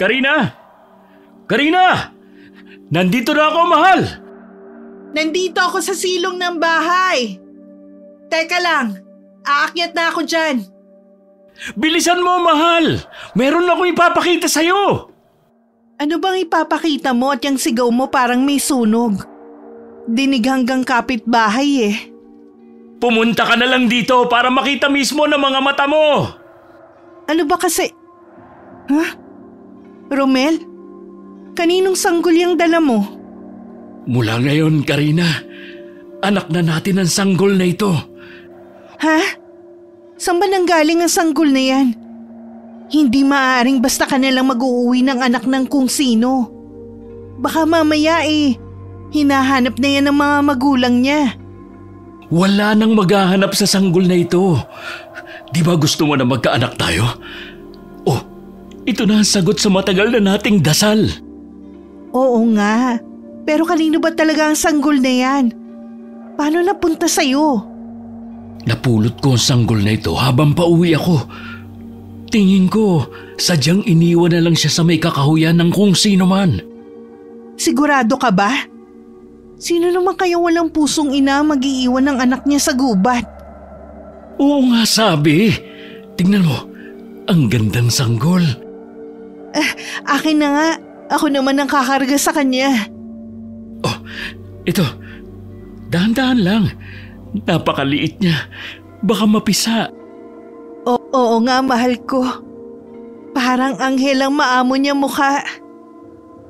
Karina! Karina! Nandito na ako, mahal! Nandito ako sa silong ng bahay. Teka lang, aakyat na ako dyan. Bilisan mo, mahal! Meron akong ipapakita sa'yo! Ano bang ipapakita mo at yung sigaw mo parang may sunog? Dinig hanggang kapitbahay eh. Pumunta ka na lang dito para makita mismo ng mga mata mo! Ano ba kasi? Ha? Romel? Kaninong sanggol yung dala mo? Mula ngayon, Karina, anak na natin ang sanggol na ito. Ha? Saan ba nanggaling ang sanggol na yan? Hindi maaaring basta ka nalang mag-uuwi ng anak ng kung sino. Baka mamaya hinahanap na yan ng mga magulang niya. Wala nang maghahanap sa sanggol na ito. Di ba gusto mo na magkaanak tayo? Oh, ito na ang sagot sa matagal na nating dasal. Oo nga. Pero kanino ba talaga ang sanggol na yan? Paano napunta sa'yo? Napulot ko ang sanggol na ito habang pauwi ako. Tingin ko, sadyang iniwan na lang siya sa may kakahuyan ng kung sino man. Sigurado ka ba? Sino naman kaya walang pusong ina mag-iiwan ng anak niya sa gubat? Oo nga sabi. Tingnan mo, ang gandang sanggol. Akin na nga. Ako naman ang kakarga sa kanya. Oh, ito. Dahan-dahan lang. Napakaliit niya. Baka mapisa. Oo nga, mahal ko. Parang anghel ang maamo niya mukha.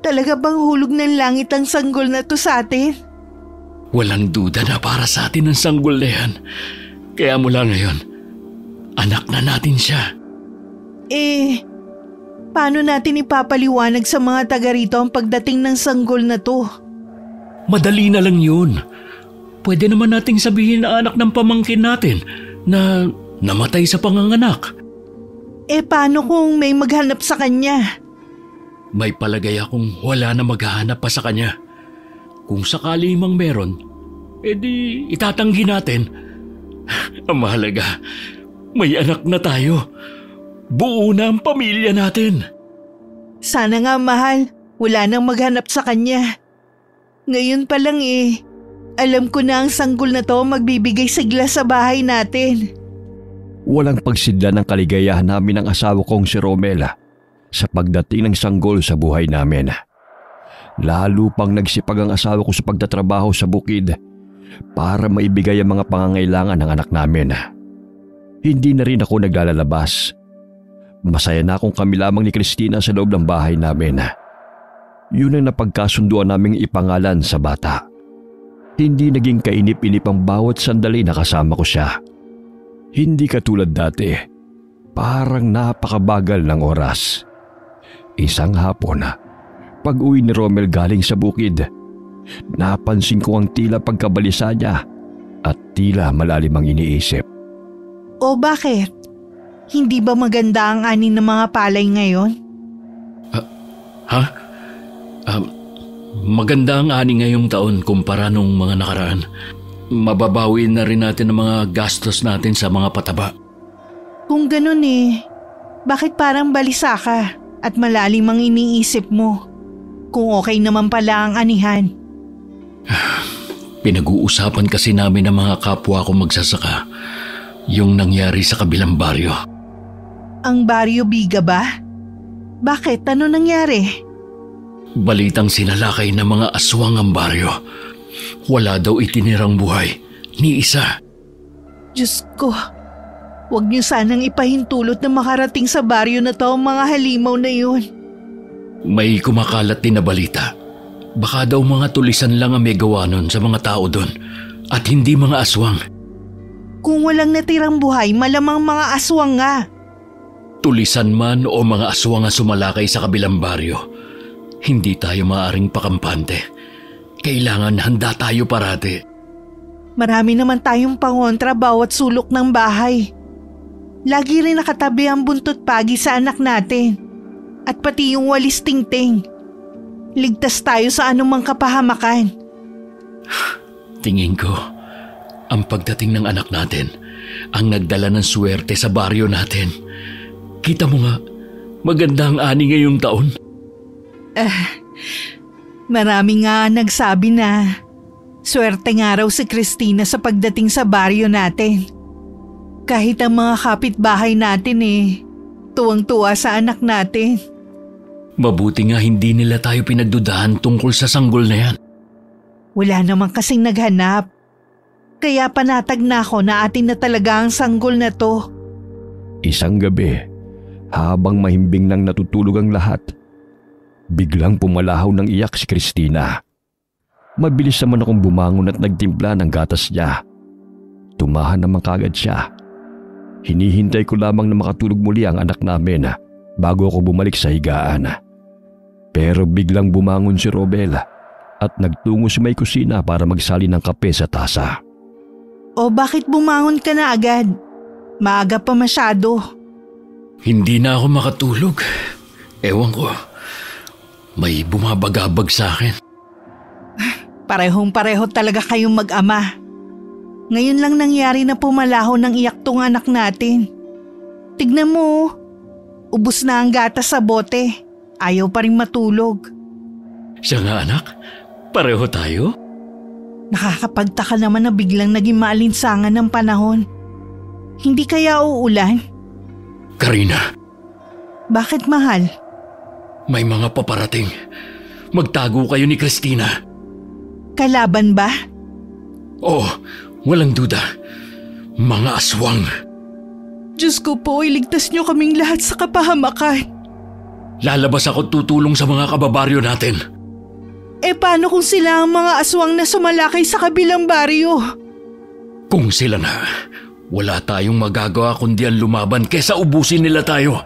Talaga bang hulog ng langit ang sanggol na to sa atin? Walang duda na para sa atin ang sanggol na yan. Kaya mula ngayon, anak na natin siya. Paano natin ipapaliwanag sa mga taga rito ang pagdating ng sanggol na to? Madali na lang yun. Pwede naman nating sabihin na anak ng pamangkin natin na namatay sa panganganak. Paano kung may maghanap sa kanya? May palagay akong wala na maghahanap pa sa kanya. Kung sakali mang meron, edi itatanggi natin. Ang mahalaga, may anak na tayo. Buo na ang pamilya natin. Sana nga, mahal. Wala nang maghanap sa kanya. Ngayon pa lang alam ko na ang sanggol na to magbibigay sigla sa bahay natin. Walang pagsidla ng kaligayahan namin ng asawa kong si Romela sa pagdating ng sanggol sa buhay namin. Lalo pang nagsipag ang asawa ko sa pagtatrabaho sa bukid para maibigay ang mga pangangailangan ng anak namin. Hindi na rin ako naglalabas. Masaya na akong kami lamang ni Christina sa loob ng bahay namin. Yun ang napagkasunduan naming ipangalan sa bata. Hindi naging kainip-inip ang bawat sandali na kasama ko siya. Hindi katulad dati, parang napakabagal ng oras. Isang hapon, pag-uwi ni Romel galing sa bukid, napansin ko ang tila pagkabalisa niya at tila malalim ang iniisip. O bakit? Hindi ba maganda ang ani ng mga palay ngayon? Maganda ang ani ngayong taon kumpara nung mga nakaraan. Mababawi na rin natin ang mga gastos natin sa mga pataba. Kung ganun bakit parang balisa ka at malalim ang iniisip mo? Kung okay naman pala ang anihan. Pinag-uusapan kasi namin ng mga kapwa ko magsasaka yung nangyari sa kabilang baryo. Ang Baryo Biga ba? Bakit? Ano nangyari? Balitang sinalakay ng mga aswang ang baryo. Wala daw itinirang buhay, ni isa. Diyos ko, huwag niyo sanang ipahintulot na makarating sa baryo na to ang mga halimaw na yun. May kumakalat din na balita. Baka daw mga tulisan lang ang may gawa nun sa mga tao doon at hindi mga aswang. Kung walang natirang buhay, malamang mga aswang nga. Tulisan man o mga aswang ang sumalakay sa kabilang baryo, hindi tayo maaaring pakampante. Kailangan handa tayo parati. Marami naman tayong pangontra bawat sulok ng bahay. Lagi rin nakatabi ang buntot pagi sa anak natin. At pati yung walis tingting. Ligtas tayo sa anumang kapahamakan. Tingin ko, ang pagdating ng anak natin ang nagdala ng swerte sa baryo natin. Kita mo nga, maganda ang ani ngayong taon. Marami nga nagsabi na swerte nga raw si Christina sa pagdating sa baryo natin. Kahit ang mga kapitbahay natin tuwang-tuwa sa anak natin. Mabuti nga hindi nila tayo pinagdudahan tungkol sa sanggol na yan. Wala naman kasing naghanap. Kaya panatag na ako na atin na talaga ang sanggol na to. Isang gabi, habang mahimbing nang natutulog ang lahat, biglang pumalahaw ng iyak si Christina. Mabilis naman akong bumangon at nagtimpla ng gatas niya. Tumahan naman kagad siya. Hinihintay ko lamang na makatulog muli ang anak namin bago ako bumalik sa higaan. Pero biglang bumangon si Romel at nagtungo sa may kusina para magsali ng kape sa tasa. O bakit bumangon ka na agad? Maaga pa masyado. Hindi na ako makatulog. Ewan ko. May bumabagabag sa akin. Parehong-pareho talaga kayong mag-ama. Ngayon lang nangyari na pumalaho ng iyak tong anak natin. Tignan mo, ubos na ang gatas sa bote. Ayaw pa rin matulog. Siya nga anak, pareho tayo? Nakakapagtaka naman na biglang naging maalinsangan ng panahon. Hindi kaya uulan? Karina. Bakit mahal? May mga paparating. Magtago kayo ni Christina. Kalaban ba? Oo, walang duda. Mga aswang. Diyos ko po, iligtas niyo kaming lahat sa kapahamakan. Lalabas ako tutulong sa mga kababaryo natin. Paano kung sila ang mga aswang na sumalakay sa kabilang baryo? Kung sila na, wala tayong magagawa kundi ang lumaban kesa ubusin nila tayo.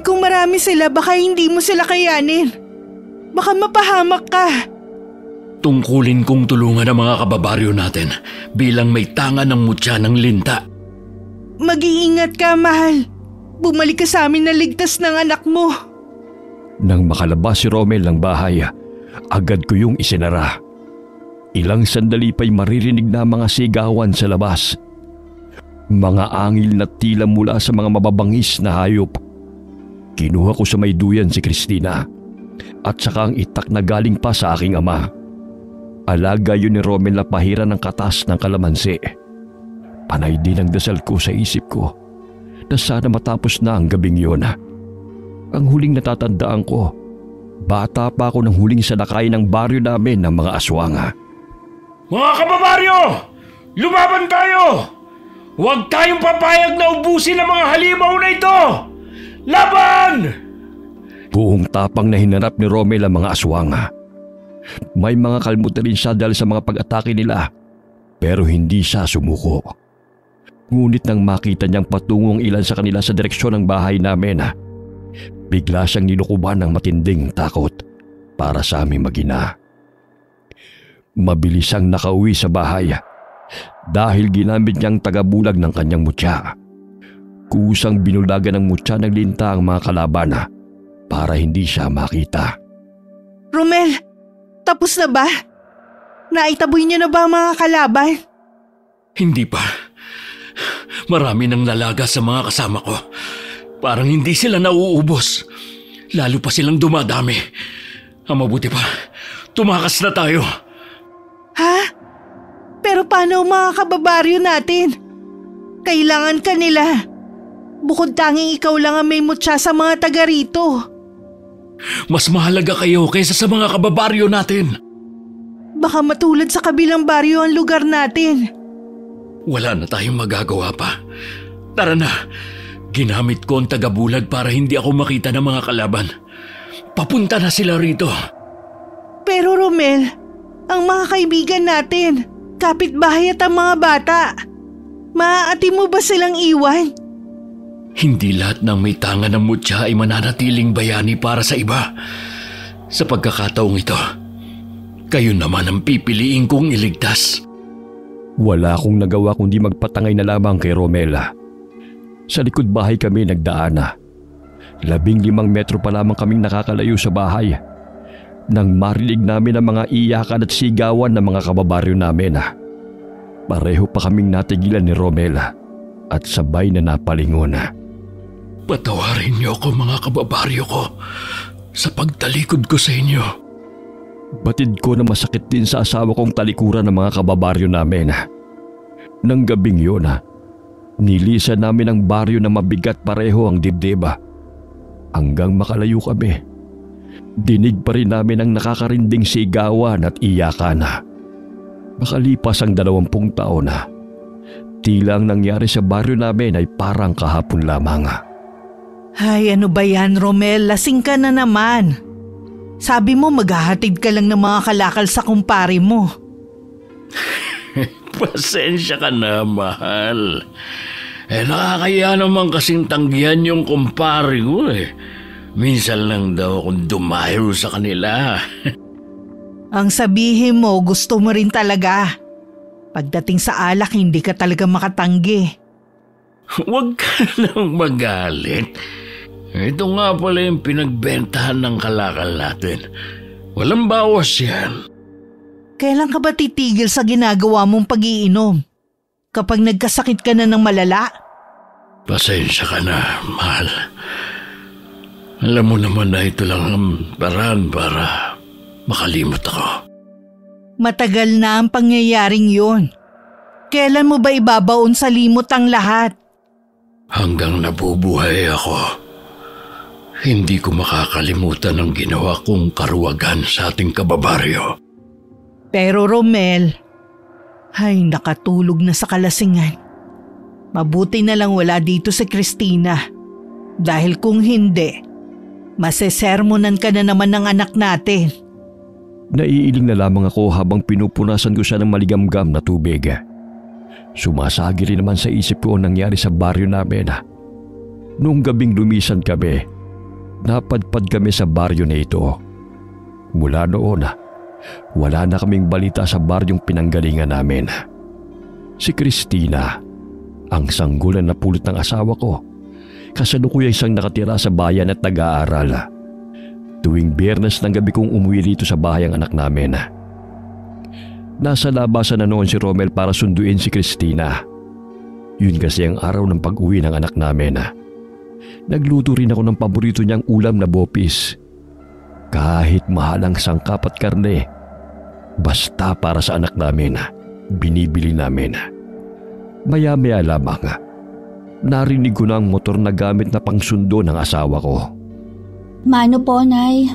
Kung marami sila, baka hindi mo sila kayanin. Baka mapahamak ka. Tungkulin kong tulungan ang mga kababaryo natin bilang may tanga ng mutya ng linta. Mag-iingat ka, mahal. Bumalik ka sa amin na ligtas ng anak mo. Nang makalabas si Romel ng bahay, agad ko yung isinara. Ilang sandali pa'y maririnig na mga sigawan sa labas. Mga angil na tila mula sa mga mababangis na hayop. Kinuha ko sa may duyan si Christina at saka ang itak na galing pa sa aking ama. Alaga yun ni Romel na pahira ng katas ng kalamansi. Panay din ang dasal ko sa isip ko na sana matapos na ang gabing yun. Ang huling natatandaan ko, bata pa ako nang huling salakay ng baryo namin ng mga aswang. Mga kababaryo! Lumaban tayo! Huwag tayong papayag na ubusin ang mga halimaw na ito! Laban! Buong tapang na hinarap ni Romel ang mga aswang. May mga kalmot na rin siya dahil sa mga pag-atake nila, pero hindi siya sumuko. Ngunit nang makita niyang patungong ilan sa kanila sa direksyon ng bahay namin, bigla siyang nilukuban ng matinding takot para sa aming mag-ina. Mabilis siyang nakauwi sa bahay dahil ginamit niyang tagabulag ng kanyang mutya. Kusang binulagan ng mutya ng linta ang mga kalaban para hindi siya makita. Romel, tapos na ba? Naitaboy niyo na ba ang mga kalaban? Hindi pa. Marami nang lalaga sa mga kasama ko. Parang hindi sila nauubos. Lalo pa silang dumadami. Ang mabuti pa, tumakas na tayo. Ha? Pero paano ang mga kababaryo natin? Kailangan ka nila. Bukod tanging ikaw lang ang may mutya sa mga taga rito. Mas mahalaga kayo kaysa sa mga kababaryo natin. Baka matulad sa kabilang baryo ang lugar natin. Wala na tayong magagawa pa. Tara na. Ginamit ko ang tagabulag para hindi ako makita ng mga kalaban. Papunta na sila rito. Pero Romel, ang mga kaibigan natin, kapitbahay at ang mga bata, maaati mo ba silang iwan? Hindi lahat ng may tanga ng mutya ay mananatiling bayani para sa iba. Sa pagkakataong ito, kayo naman ang pipiliin kong iligtas. Wala akong nagawa kundi magpatangay na lamang kay Romela. Sa likod bahay kami nagdaan. 15 metro pa lamang kaming nakakalayo sa bahay nang marinig namin ang mga iyakan at sigawan ng mga kababaryo namin. Pareho pa kaming natigilan ni Romela at sabay na napalingon. Patawarin niyo ako mga kababaryo ko. sa pagtalikod ko sa inyo. Batid ko na masakit din sa asawa kong talikuran ng mga kababaryo namin. Nang gabing yun, nilisan namin ang baryo na mabigat pareho ang dibdib. Hanggang makalayo kami, dinig pa rin namin ang nakakarinding sigawan at iyakan. Makalipas ang 20 taon, tila ang nangyari sa baryo namin ay parang kahapon lamang. Ay, ano ba yan, Romel? Lasing ka na naman. Sabi mo maghahatid ka lang ng mga kalakal sa kumpare mo. Pasensya ka na, mahal. Nakakaya naman kasing tanggihan yung kumpare ko eh. Minsan lang daw akong dumayo sa kanila. Ang sabihin mo, gusto mo rin talaga. Pagdating sa alak, hindi ka talaga makatanggi. Huwag ka nang magalit. Ito nga pala yung pinagbentahan ng kalakal natin. Walang bawas yan. Kailan ka ba titigil sa ginagawa mong pag-iinom? Kapag nagkasakit ka na ng malala? Pasensya ka na, mahal. Alam mo naman na ito lang ang paraan para makalimot ako. Matagal na ang pangyayaring yun. Kailan mo ba ibabaon sa limot ang lahat? Hanggang nabubuhay ako, hindi ko makakalimutan ang ginawa kong karuwagan sa ating kababaryo. Pero Romel, ay nakatulog na sa kalasingan. Mabuti na lang wala dito si Cristina. Dahil kung hindi, masesermonan ka na naman ng anak natin. Naiiling na lamang ako habang pinupunasan ko siya ng maligamgam na tubig. Sumasagi rin naman sa isip ko ang nangyari sa baryo namin. Noong gabing lumisan kami, napadpad kami sa baryo na ito. Mula noon, wala na kaming balita sa baryong pinanggalingan namin. Si Cristina, ang sanggulan na pulot ng asawa ko, kasalukuyang isang nakatira sa bayan at nag-aaral. Tuwing Biyernes ng gabi kong umuwi dito sa bahay ang anak namin. Nasa labasan na noon si Romel para sunduin si Cristina. Yun kasi ang araw ng pag-uwi ng anak namin. Nagluto rin ako ng paborito niyang ulam na bopis. Kahit mahal ang sangkap at karne, basta para sa anak namin, binibili namin. Maya-maya lamang, narinig ko na ang motor na gamit na pangsundo ng asawa ko. Mano po, Nay?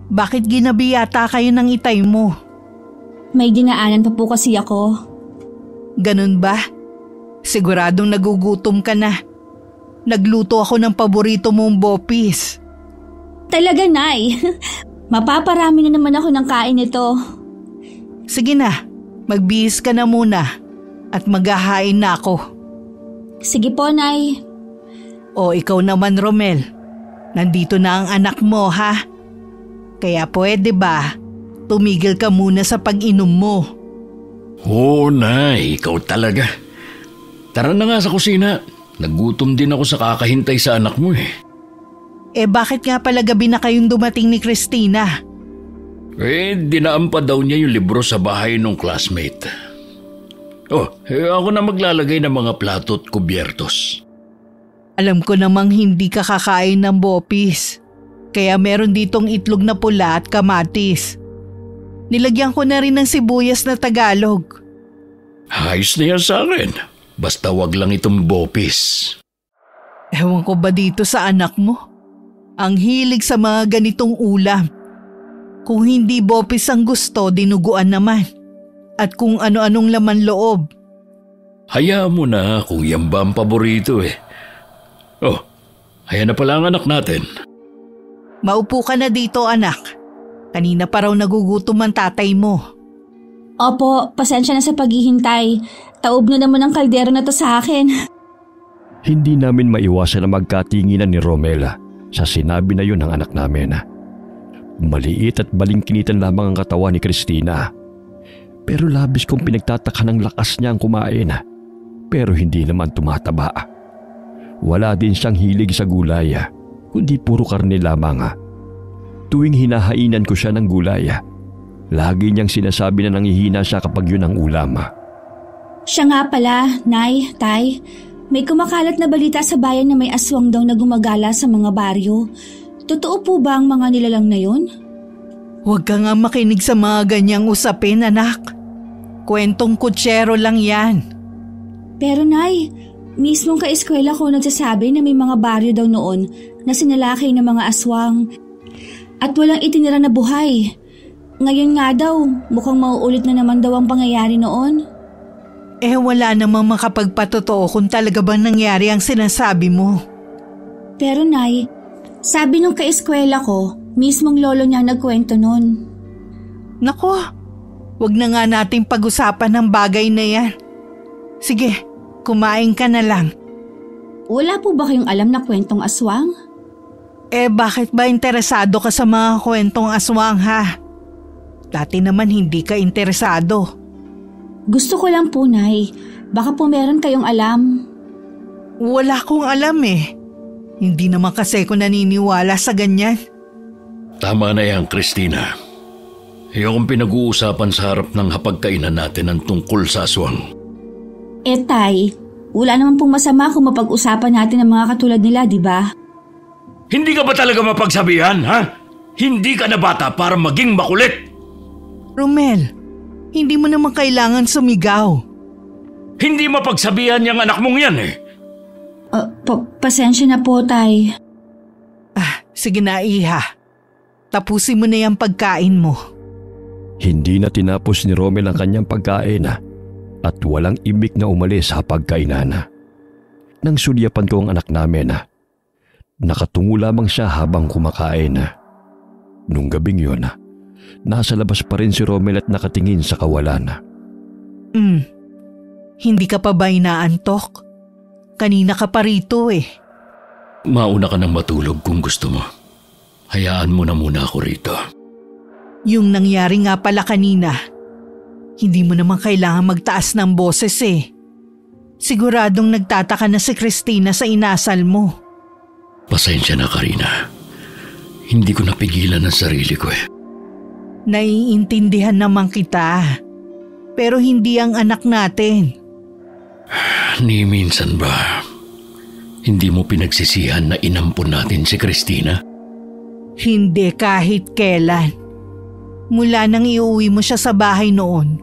Bakit ginabi yata kayo ng itay mo? May dinaanan pa po kasi ako. Ganun ba? Siguradong nagugutom ka na. Nagluto ako ng paborito mong bopis. Talaga, Nay? Mapaparami na naman ako ng kain nito. Sige na, magbihis ka na muna at maghahain na ako. Sige po, Nay. O ikaw naman, Romel. Nandito na ang anak mo, ha? Kaya pwede ba, tumigil ka muna sa pag-inom mo? Oo, Nay, ikaw talaga. Tara na nga sa kusina. Nagutom din ako sa kakahintay sa anak mo eh. Bakit nga pala gabi na kayong dumating ni Cristina? Dinaan pa daw niya yung libro sa bahay ng classmate. Ako na maglalagay ng mga plato at kubyertos. Alam ko namang hindi ka kakain ng bopis. Kaya meron ditong itlog na pula at kamatis. Nilagyan ko na rin ng sibuyas na Tagalog. Ayos na yan sa akin. Basta wag lang itong bopis. Ewan ko ba dito sa anak mo? Ang hilig sa mga ganitong ulam. Kung hindi bopis ang gusto, dinuguan naman. At kung ano-anong laman loob. Hayaan mo na kung yan ba ang paborito eh. Ayan na pala ang anak natin. Maupo ka na dito, anak. Kanina pa raw nagugutom ang tatay mo. Opo, pasensya na sa paghihintay. Taob na naman ang kaldero na to sa akin. Hindi namin maiwasan na magkatinginan ni Romela sa sinabi na yun ng anak namin. Maliit at balingkinitan lamang ang katawan ni Cristina. Pero labis kong pinagtataka ng lakas niya ang kumain. Pero hindi naman tumataba. Wala din siyang hilig sa gulay, kundi puro karne lamang. Tuwing hinahainan ko siya ng gulay, lagi niyang sinasabi na nanghihina siya kapag yun ang ulam. Siya nga pala, Nay, Tay. May kumakalat na balita sa bayan na may aswang daw na gumagala sa mga baryo. Totoo po ba ang mga nilalang na yun? Huwag ka nga makinig sa mga ganyang usapin, anak. Kwentong kutsero lang yan. Pero Nay, mismong kaeskwela ko nagsasabi na may mga baryo daw noon na sinalakay ng mga aswang at walang itinira na buhay. Ngayon nga daw, mukhang mauulit na naman daw ang pangyayari noon. Wala namang makapagpatotoo kung talaga bang nangyari ang sinasabi mo. Pero Nay, sabi nung kaeskwela ko, mismong lolo niya nagkwento nun. Nako, wag na nga nating pag-usapan ng bagay na yan. Sige, kumain ka na lang. Wala po ba kayong alam na kwentong aswang? Bakit ba interesado ka sa mga kwentong aswang ha? Dati naman hindi ka interesado. Gusto ko lang po, Nay. Baka po meron kayong alam. Wala akong alam eh. Hindi naman kasi ako naniniwala sa ganyan. Tama na yan, Christina. Ayokong pinag-uusapan sa harap ng hapagkainan natin ang tungkol sa aswang. Tay, wala naman pong masama kung mapag-usapan natin ang mga katulad nila, di ba? Hindi ka ba talaga mapagsabihan, ha? Hindi ka na bata para maging makulit. Romel, hindi mo naman kailangan sumigaw. Hindi mapagsabihan yung anak mong yan eh. Pasensya na po, Tay. Sige na, Iha. Tapusin mo na yung pagkain mo. Hindi na tinapos ni Romel ang kanyang pagkain at walang imik na umalis sa pagkainan. Nang sulyapan ko ang anak namin, nakatungo lamang siya habang kumakain. Nung gabing yun, nasa labas pa rin si Romel at nakatingin sa kawalan. Hindi ka pa ba inaantok? Kanina ka pa rito eh. Mauna ka nang matulog kung gusto mo. Hayaan mo na muna ako rito. Yung nangyari nga pala kanina, hindi mo naman kailangan magtaas ng boses eh. Siguradong nagtataka na si Christina sa inasal mo. Pasensya na, Karina. Hindi ko napigilan ang sarili ko eh. Naiintindihan naman kita. Pero hindi ang anak natin. Ni minsan ba, hindi mo pinagsisihan na inampun natin si Christina? Hindi kahit kailan. Mula nang iuwi mo siya sa bahay noon,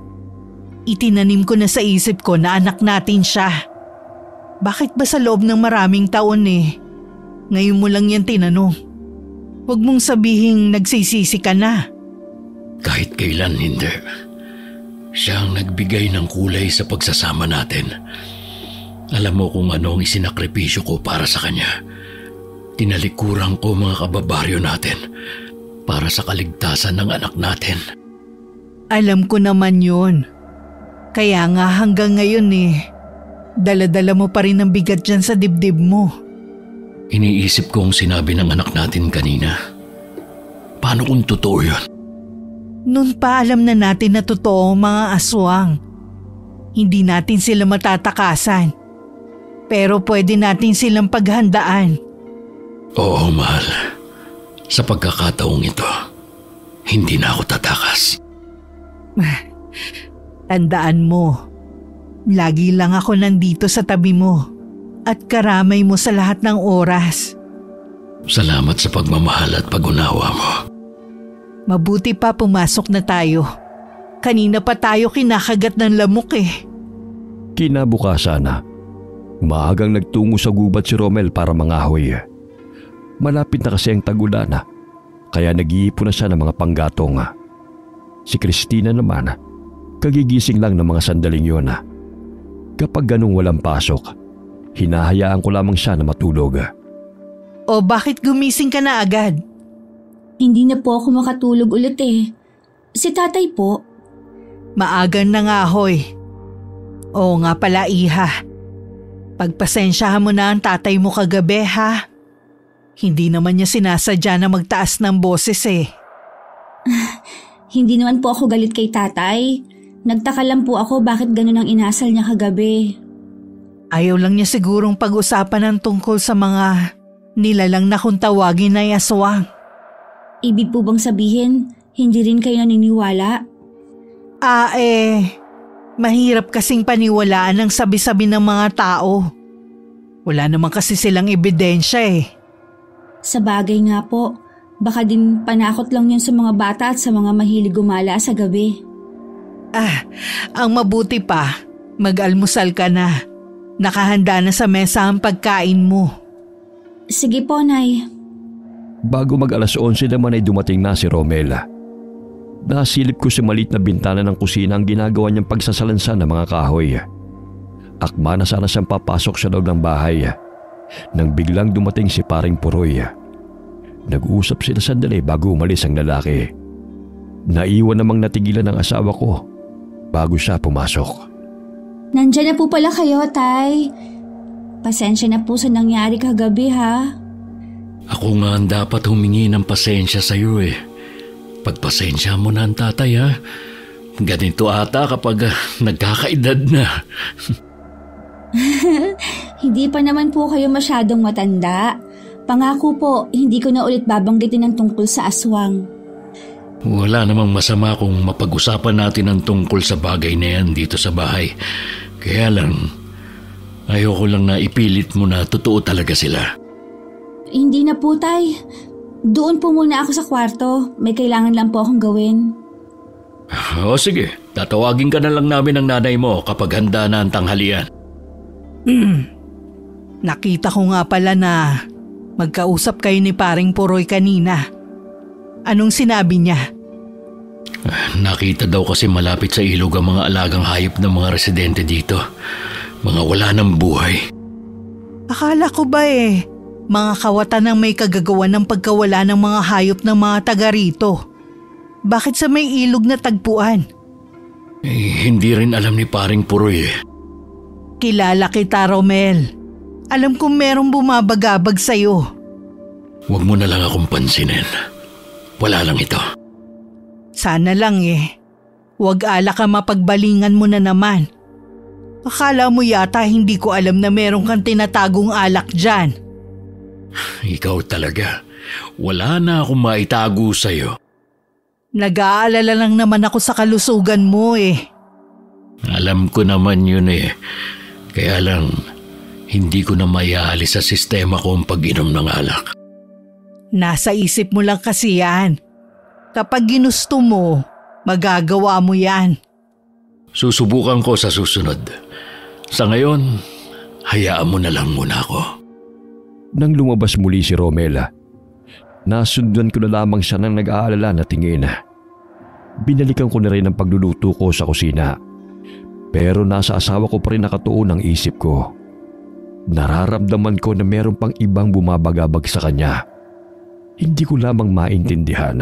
itinanim ko na sa isip ko na anak natin siya. Bakit ba sa loob ng maraming taon ngayon mo lang yan tinanong? Huwag mong sabihing nagsisisi ka na. Kahit kailan hindi. Siya ang nagbigay ng kulay sa pagsasama natin. Alam mo kung ano ang isinakripisyo ko para sa kanya. Tinalikuran ko mga kababaryo natin para sa kaligtasan ng anak natin. Alam ko naman yun. Kaya nga hanggang ngayon dala-dala mo pa rin ang bigat dyan sa dibdib mo. Iniisip ko ang sinabi ng anak natin kanina. Paano kung totoo yun? Noon pa alam na natin na totoo ang mga aswang. Hindi natin sila matatakasan. Pero pwede natin silang paghandaan. Oo, mahal. Sa pagkakataong ito, hindi na ako tatakas. Tandaan mo, lagi lang ako nandito sa tabi mo at karamay mo sa lahat ng oras. Salamat sa pagmamahal at pag-unawa mo. Mabuti pa pumasok na tayo. Kanina pa tayo kinakagat ng lamok Kinabukasan, maagang nagtungo sa gubat si Romel para mangahoy. Malapit na kasi ang tag-ulan, kaya nag-iipon na siya ng mga panggatong. Si Christina naman, kagigising lang ng mga sandaling yun. Kapag ganung walang pasok, hinahayaan ko lamang siya na matulog. O bakit gumising ka na agad? Hindi na po ako makatulog ulit Si tatay po. Maaga na nga hoy. Oo nga pala Iha. Pagpasensyahan mo na ang tatay mo kagabi ha. Hindi naman niya sinasadya na magtaas ng boses Hindi naman po ako galit kay tatay. Nagtaka lang po ako bakit ganun ang inasal niya kagabi. Ayaw lang niya sigurong pag-usapan ng tungkol sa mga nilalang na kung tawagin ay aswang. Ibig po bang sabihin, hindi rin kayo naniniwala? Mahirap kasing paniwalaan ang sabi-sabi ng mga tao. Wala naman kasi silang ebidensya Sa bagay nga po, Baka din panakot lang yun sa mga bata at sa mga mahilig gumala sa gabi. Ang mabuti pa, mag-almusal ka na. Nakahanda na sa mesa ang pagkain mo. Sige po, Nay. Bago mag-alas 11 naman ay dumating na si Romela. Nasilip ko sa maliit na bintana ng kusina ang ginagawa niyang pagsasalansan ng mga kahoy. Akma na sana siyang papasok sa loob ng bahay nang biglang dumating si Paring Puroy. Nag-uusap sila sandali bago umalis ang lalaki. Naiwan namang natigilan ng asawa ko bago siya pumasok. Nandiyan na po pala kayo, Tay. Pasensya na po sa nangyari kagabi, ha? Ako nga ang dapat humingi ng pasensya sa iyo eh. Pagpasensya mo na ang tatay ha. Ganito ata kapag nagkakaedad na. Hindi pa naman po kayo masyadong matanda. Pangako po, hindi ko na ulit babanggitin ang tungkol sa aswang. Wala namang masama kung mapag-usapan natin ang tungkol sa bagay na yan dito sa bahay. Kaya lang, ayoko lang na ipilit mo na totoo talaga sila. Hindi na po, Tay. Doon po muna ako sa kwarto. May kailangan lang po akong gawin. O sige, tatawagin ka na lang namin ng nanay mo kapag handa na ang tanghalian. Nakita ko nga pala na magkausap kayo ni Paring Puroy kanina. Anong sinabi niya? Nakita daw kasi malapit sa ilog ang mga alagang hayop ng mga residente dito. Mga wala ng buhay. Akala ko ba mga kawatan ang may kagagawa ng pagkawala ng mga hayop ng mga taga rito. Bakit sa may ilog na tagpuan? Hindi rin alam ni Paring Puroy. Kilala kita, Romel. Alam kong merong bumabagabag sa'yo. Huwag mo na lang akong pansinin. Wala lang ito. Sana lang Huwag alak ka mapagbalingan mo na naman. Akala mo yata hindi ko alam na meron kang tinatagong alak dyan. Ikaw talaga. Wala na akong maitago sa'yo. Nag-aalala lang naman ako sa kalusugan mo Alam ko naman yun Kaya lang, hindi ko na maiaalis sa sistema ko ang pag-inom ng alak. Nasa isip mo lang kasi yan. Kapag ginusto mo, magagawa mo yan. Susubukan ko sa susunod. Sa ngayon, hayaan mo na lang muna ako. Nang lumabas muli si Romela, nasundan ko na lamang siya ng nag-aalala na tingin. Binalikan ko na rin ang pagluluto ko sa kusina. Pero nasa asawa ko pa rin nakatuon ang isip ko. Nararamdaman ko na meron pang ibang bumabagabag sa kanya. Hindi ko lamang maintindihan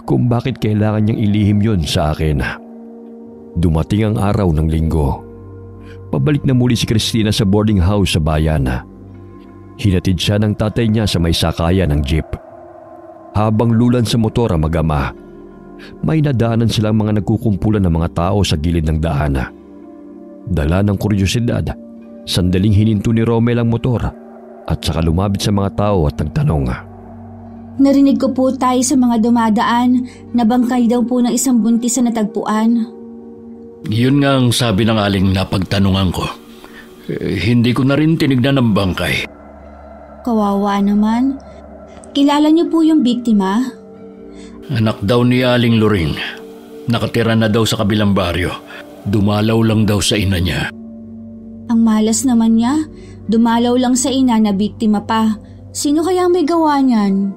kung bakit kailangan niyang ilihim yun sa akin. Dumating ang araw ng linggo. Pabalik na muli si Christina sa boarding house sa bayan. Hinatid siya ng tatay niya sa may sakayan ng jeep. Habang lulan sa motor ang mag-ama, may nadaanan silang mga nagkukumpulan ng mga tao sa gilid ng daan. Dala ng kuryosidad, sandaling hininto ni Romel ang motor at saka lumapit sa mga tao at nagtanong. Narinig ko po tayo sa mga dumadaan na bangkay daw po ng isang buntis na natagpuan. Yun nga ang sabi ng aling napagtanungan ko. Hindi ko na rin tinignan ang bangkay. Kawawa naman. Kilala niyo po yung biktima? Anak daw ni Aling Loring. Nakatira na daw sa kabilang baryo. Dumalaw lang daw sa ina niya. Ang malas naman niya. Dumalaw lang sa ina na biktima pa. Sino kaya may gawa niyan?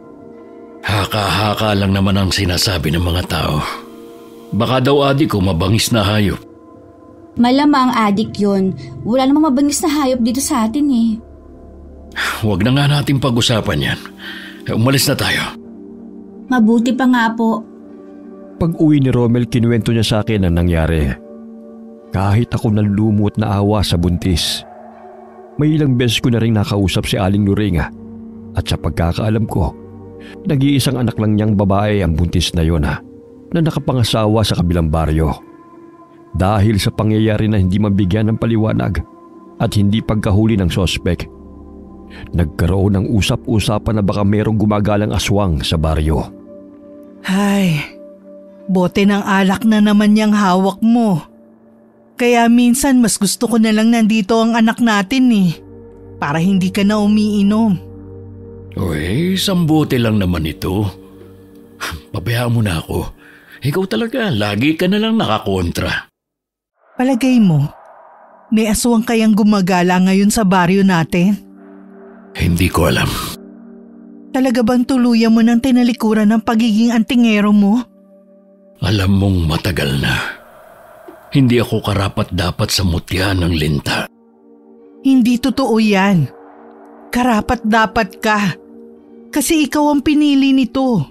Haka-haka lang naman ang sinasabi ng mga tao. Baka daw adik ko mabangis na hayop. Malamang adik yun. Wala namang mabangis na hayop dito sa atin Huwag na nga natin pag-usapan yan. Umalis na tayo. Mabuti pa nga po. Pag-uwi ni Romel, kinuwento niya sa akin ang nangyari. Kahit ako nalumot na awa sa buntis. May ilang beses ko na rin nakausap si Aling Loring at sa pagkakaalam ko, nag-iisang anak lang niyang babae ang buntis na yon na nakapangasawa sa kabilang baryo. Dahil sa pangyayari na hindi mabigyan ng paliwanag at hindi pagkahuli ng sospek, nagkaroon ng usap-usapan na baka merong gumagalang aswang sa baryo. Ay, bote ng alak na naman niyang hawak mo. Kaya minsan mas gusto ko na lang nandito ang anak natin para hindi ka na umiinom. Isang bote lang naman ito. pabayaan mo na ako. Ikaw talaga, lagi ka na lang nakakontra. Palagay mo, may aswang kayang gumagala ngayon sa baryo natin? Hindi ko alam. Talaga bang tuluyan mo ng tinalikuran ng pagiging antingero mo? Alam mong matagal na. Hindi ako karapat-dapat sa mutya ng linta. Hindi totoo yan. Karapat-dapat ka. Kasi ikaw ang pinili nito.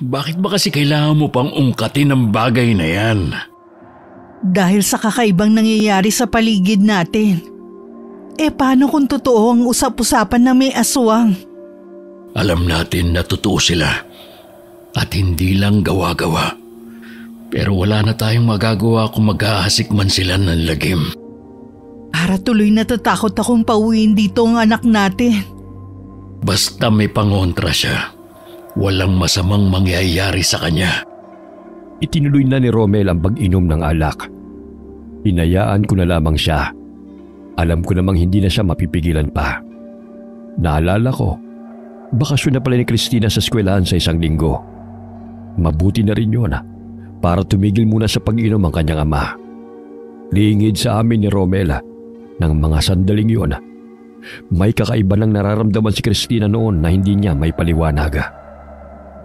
Bakit ba kasi kailangan mo pang ungkatin ang bagay na yan? Dahil sa kakaibang nangyayari sa paligid natin. Paano kung totoo ang usap-usapan na may aswang? Alam natin na totoo sila. At hindi lang gawa-gawa. Pero wala na tayong magagawa kung maghahasik man sila ng lagim. Para tuloy natatakot akong pauwiin dito ang anak natin. Basta may pangontra siya, walang masamang mangyayari sa kanya. Itinuloy na ni Romel ang pag-inom ng alak. Hinayaan ko na lamang siya. Alam ko namang hindi na siya mapipigilan pa. Naalala ko, bakasyon na pala ni Christina sa eskwelahan sa 1 linggo. Mabuti na rin yun para tumigil muna sa pag-inom ang kanyang ama. Lingid sa amin ni Romel ng mga sandaling yun. May kakaiba ng nararamdaman si Christina noon na hindi niya may paliwanag.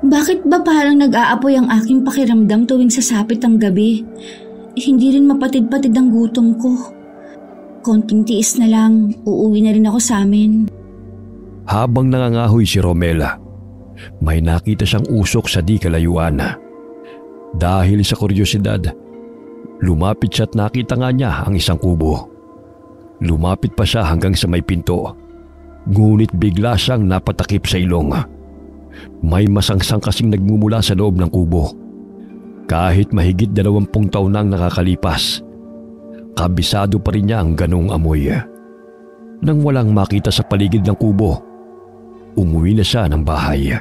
Bakit ba parang nag-aapoy ang aking pakiramdam tuwing sasapit ang gabi? Hindi rin mapatid-patid ang gutom ko. Konting tiis na lang, uuwi na rin ako sa amin. Habang nangangahoy si Romela, may nakita siyang usok sa di kalayuan. Dahil sa kuryosidad, lumapit siya at nakita nga niya ang isang kubo. Lumapit pa siya hanggang sa may pinto, ngunit bigla siyang napatakip sa ilong. May masangsang kasing nagmumula sa loob ng kubo. Kahit mahigit 20 taon nang nakakalipas, kabisado pa rin niya ang ganong amoy. Nang walang makita sa paligid ng kubo, umuwi na siya ng bahay.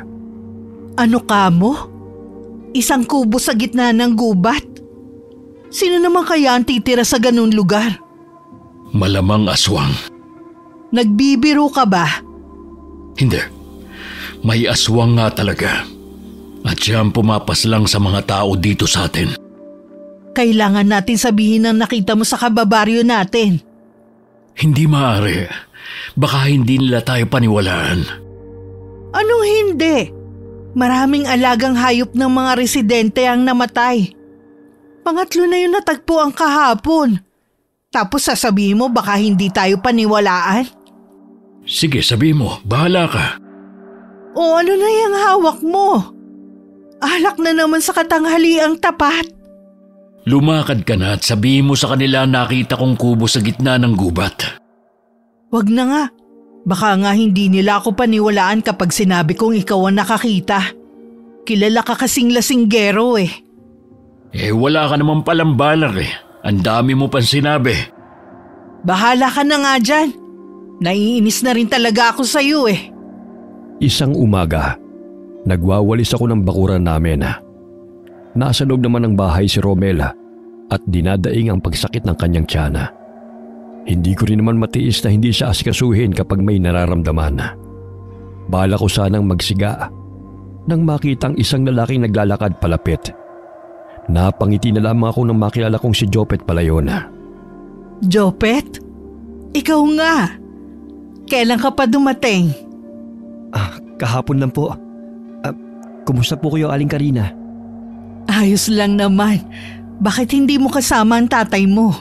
Ano ka mo? Isang kubo sa gitna ng gubat? Sino naman kaya ang titira sa ganung lugar? Malamang aswang. Nagbibiro ka ba? Hindi. May aswang nga talaga. At siya ang pumapaslang sa mga tao dito sa atin. Kailangan natin sabihin ang nakita mo sa kababaryo natin. Hindi maaari. Baka hindi nila tayo paniwalaan. Anong hindi? Maraming alagang hayop ng mga residente ang namatay. Pangatlo na yung natagpo ang kahapon. Tapos sasabihin mo baka hindi tayo paniwalaan? Sige, sabihin mo. Bahala ka. O ano na yung hawak mo? Alak na naman sa katanghaliang tapat. Lumakad ka na at sabihin mo sa kanila nakita kong kubo sa gitna ng gubat. Wag na nga. Baka nga hindi nila ako paniwalaan kapag sinabi kong ikaw ang nakakita. Kilala ka kasing lasinggero eh. Wala ka naman palang balar eh. Ang dami mo pang sinabi. Bahala ka na nga dyan. Naiinis na rin talaga ako sa'yo eh. Isang umaga, nagwawalis ako ng bakuran namin. Nasa loob naman ng bahay si Romela at dinadaing ang pagsakit ng kanyang tiyana. Hindi ko rin naman matiis na hindi siya asikasuhin kapag may nararamdaman. Bala ko sanang magsiga nang makitang isang lalaking naglalakad palapit. Napangiti na lamang ako nang makilala kong si Jopet pala yun. Jopet? Ikaw nga. Kailan ka pa dumating? Kahapon lang po. Kumusta po kayo, Aling Karina? Ayos lang naman. Bakit hindi mo kasama ang tatay mo?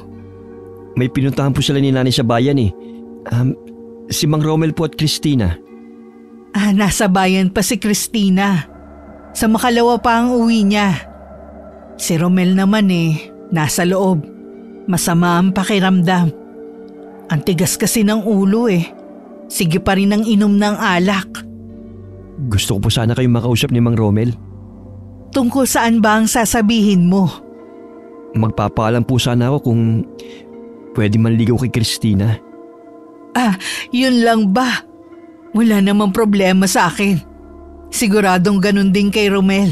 May pinuntahan po sila ni Nanay sa bayan eh. Si Mang Romel po at Christina. Nasa bayan pa si Christina. Sa makalawa pa ang uwi niya. Si Romel naman nasa loob. Masama ang pakiramdam. Ang tigas kasi ng ulo eh. Sige pa rin ang inom ng alak. Gusto ko po sana kayong makausap ni Mang Romel. Tungkol saan ba ang sasabihin mo? Magpapaalam po sana ako kung pwede manligaw kay Christina. Yun lang ba? Wala namang problema sa akin. Siguradong ganun din kay Romel.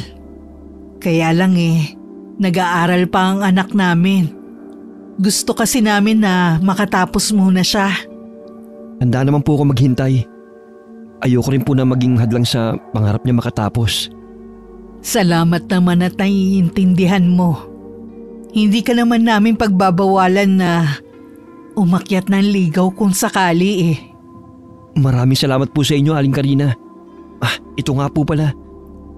Kaya lang nag-aaral pa ang anak namin. Gusto kasi namin na makatapos muna siya. Handa naman po ako maghintay. Ayoko rin po na maging hadlang sa pangarap niya makatapos. Salamat naman at naiintindihan mo. Hindi ka naman namin pagbabawalan na umakyat ng ligaw kung sakali eh. Maraming salamat po sa inyo, Aling Karina. Ito nga po pala.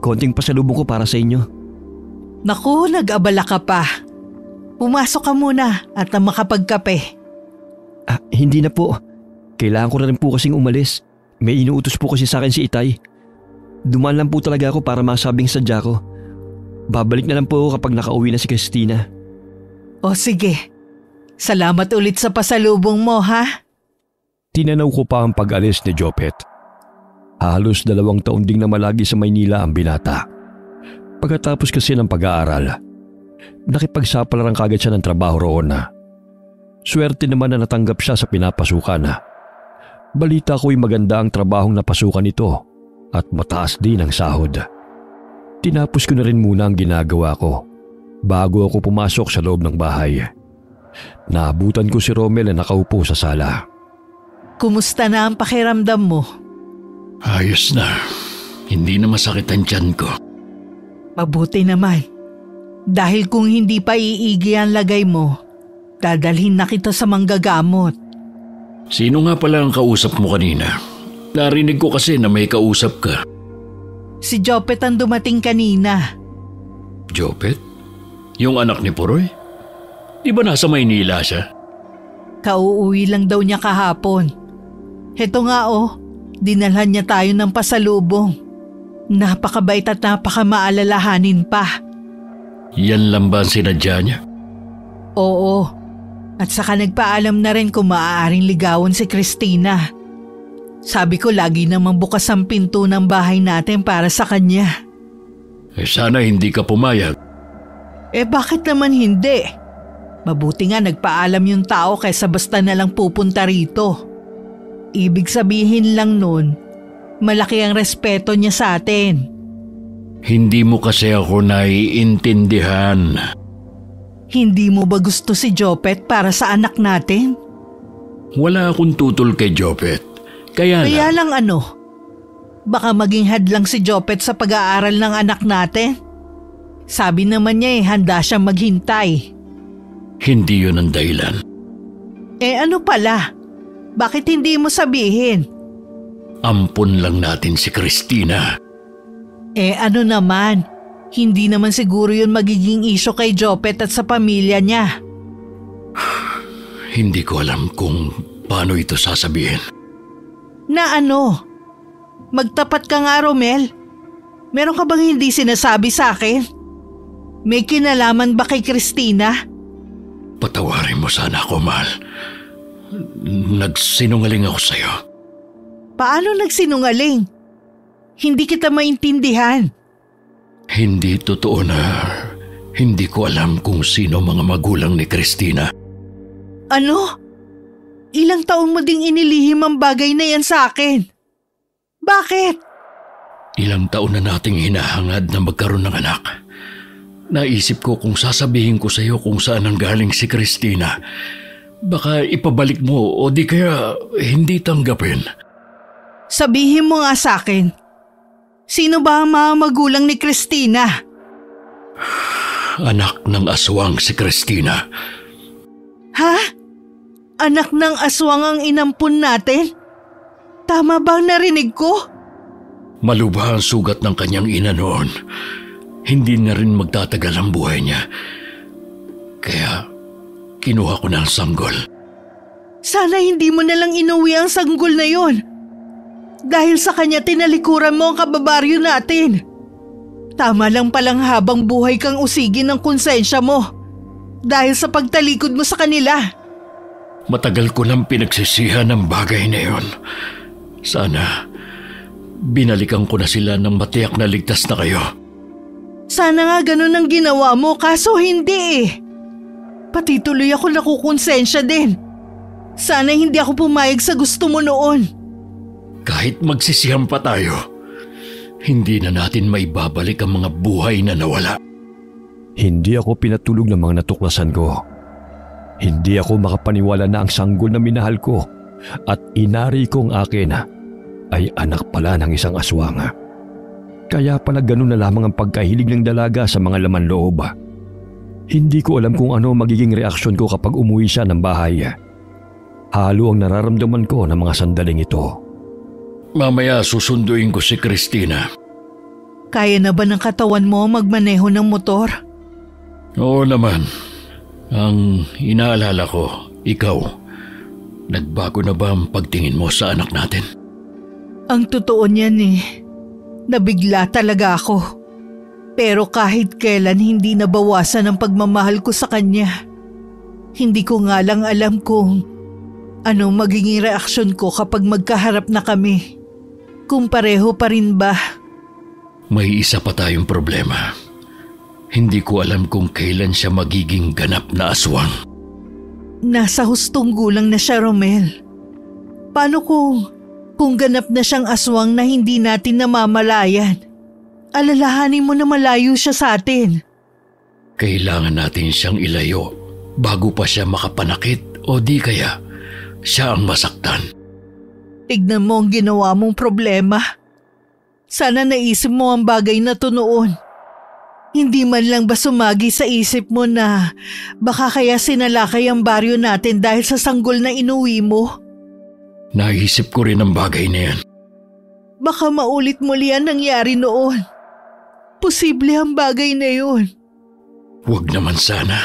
Konting pasalubong ko para sa inyo. Naku, nag-abala ka pa. Pumasok ka muna at makapagkape. Hindi na po. Kailangan ko na rin po kasing umalis. May inuutos po kasi sa akin si Itay. Dumaan lang po talaga ako para masabing sadya ko. Babalik na lang po ako kapag nakauwi na si Christina. O sige. Salamat ulit sa pasalubong mo, ha? Tinanaw ko pa ang pag-alis ni Jopet. Halos 2 taon ding namalagi sa Maynila ang binata. Pagkatapos kasi ng pag-aaral, nakipagsapalaran kagad siya ng trabaho roon na. Swerte naman na natanggap siya sa pinapasukan na. Balita ko'y maganda ang trabahong napasukan nito at mataas din ang sahod. Tinapos ko na rin muna ang ginagawa ko bago ako pumasok sa loob ng bahay. Naabutan ko si Romel na nakaupo sa sala. Kumusta na ang pakiramdam mo? Ayos na. Hindi na masakit ang tiyan ko. Mabuti naman. Dahil kung hindi pa iigi ang lagay mo, dadalhin na kita sa manggagamot. Sino nga pala ang kausap mo kanina? Narinig ko kasi na may kausap ka. Si Jopet ang dumating kanina. Jopet? Yung anak ni Puroy? Di ba nasa Maynila siya? Kauuwi lang daw niya kahapon. Heto nga dinalhan niya tayo ng pasalubong. Napakabait at napakamaalalahanin pa. Yan lang ba ang sinadya niya? Oo. At saka nagpaalam na rin kung maaaring ligawan si Christina. Sabi ko lagi namang bukas ang pinto ng bahay natin para sa kanya. Sana hindi ka pumayag. Bakit naman hindi? Mabuti nga nagpaalam yung tao kaysa basta na lang pupunta rito. Ibig sabihin lang nun, malaki ang respeto niya sa atin. Hindi mo kasi ako naiintindihan. Hindi mo ba gusto si Jopet para sa anak natin? Wala akong tutol kay Jopet. Kaya lang baka maging hadlang si Jopet sa pag-aaral ng anak natin. Sabi naman niya handa siyang maghintay. Hindi yun ang dahilan. Ano pala? Bakit hindi mo sabihin? Ampun lang natin si Christina. Ano naman? Hindi naman siguro yun magiging isyo kay Jopet at sa pamilya niya. Hindi ko alam kung paano ito sasabihin. Na ano? Magtapat ka nga, Romel. Meron ka bang hindi sinasabi sa akin? May kinalaman ba kay Christina? Patawarin mo sana ako, mahal. Nagsinungaling ako sa'yo. Paano nagsinungaling? Hindi kita maintindihan. Hindi totoo na hindi ko alam kung sino mga magulang ni Christina. Ano? Ilang taon mo ding inilihim ang bagay na yan sa akin. Bakit? Ilang taon na nating hinahangad na magkaroon ng anak. Naisip ko kung sasabihin ko sa iyo kung saan ang galing si Christina, baka ipabalik mo o di kaya hindi tanggapin. Sabihin mo nga sa akin, sino ba ang mga magulang ni Christina? Anak ng aswang si Christina. Ha? Anak ng aswang ang inampun natin? Tama ba ang narinig ko? Malubha ang sugat ng kanyang ina noon. Hindi na rin magtatagal ang buhay niya. Kaya kinuha ko na ang sanggol. Sana hindi mo na lang inuwi ang sanggol na yon. Dahil sa kanya tinalikuran mo ang kababaryo natin. Tama lang palang habang buhay kang usigin ng konsensya mo. Dahil sa pagtalikod mo sa kanila. Matagal ko nang pinagsisihan ang bagay na yon. Sana binalikan ko na sila nang matiyak na ligtas na kayo. Sana nga ganun ang ginawa mo, kaso hindi Pati tuloy ako nakukonsensya din. Sana hindi ako pumayag sa gusto mo noon. Kahit magsisihan pa tayo, hindi na natin maibabalik ang mga buhay na nawala. Hindi ako pinatulog ng mga natuklasan ko. Hindi ako makapaniwala na ang sanggol na minahal ko at inari kong akin ay anak pala ng isang aswang. Kaya pala ganun na lamang ang pagkahilig ng dalaga sa mga laman loob. Hindi ko alam kung ano magiging reaksyon ko kapag umuwi siya ng bahay. Halo ang nararamdaman ko ng mga sandaling ito. Mamaya susunduin ko si Christina. Kaya na ba ng katawan mo magmaneho ng motor? Oo naman. Ang inaalala ko, ikaw, nagbago na ba ang pagtingin mo sa anak natin? Ang totoo niyan nabigla talaga ako. Pero kahit kailan hindi nabawasan ang pagmamahal ko sa kanya. Hindi ko nga lang alam kung anong magiging reaksyon ko kapag magkaharap na kami. Kung pareho pa rin ba? May isa pa tayong problema. Hindi ko alam kung kailan siya magiging ganap na aswang. Nasa hustong gulang na siya, Romel. Paano kung ganap na siyang aswang na hindi natin namamalayan? Alalahanin mo na malayo siya sa atin. Kailangan natin siyang ilayo bago pa siya makapanakit o di kaya siya ang masaktan. Tignan mo ang ginawa mong problema. Sana naisip mo ang bagay na to noon. Hindi man lang ba sumagi sa isip mo na baka kaya sinalakay ang baryo natin dahil sa sanggol na inuwi mo? Naisip ko rin ang bagay na yan. Baka maulit muli ang nangyari noon. Posible ang bagay na yun. Huwag naman sana.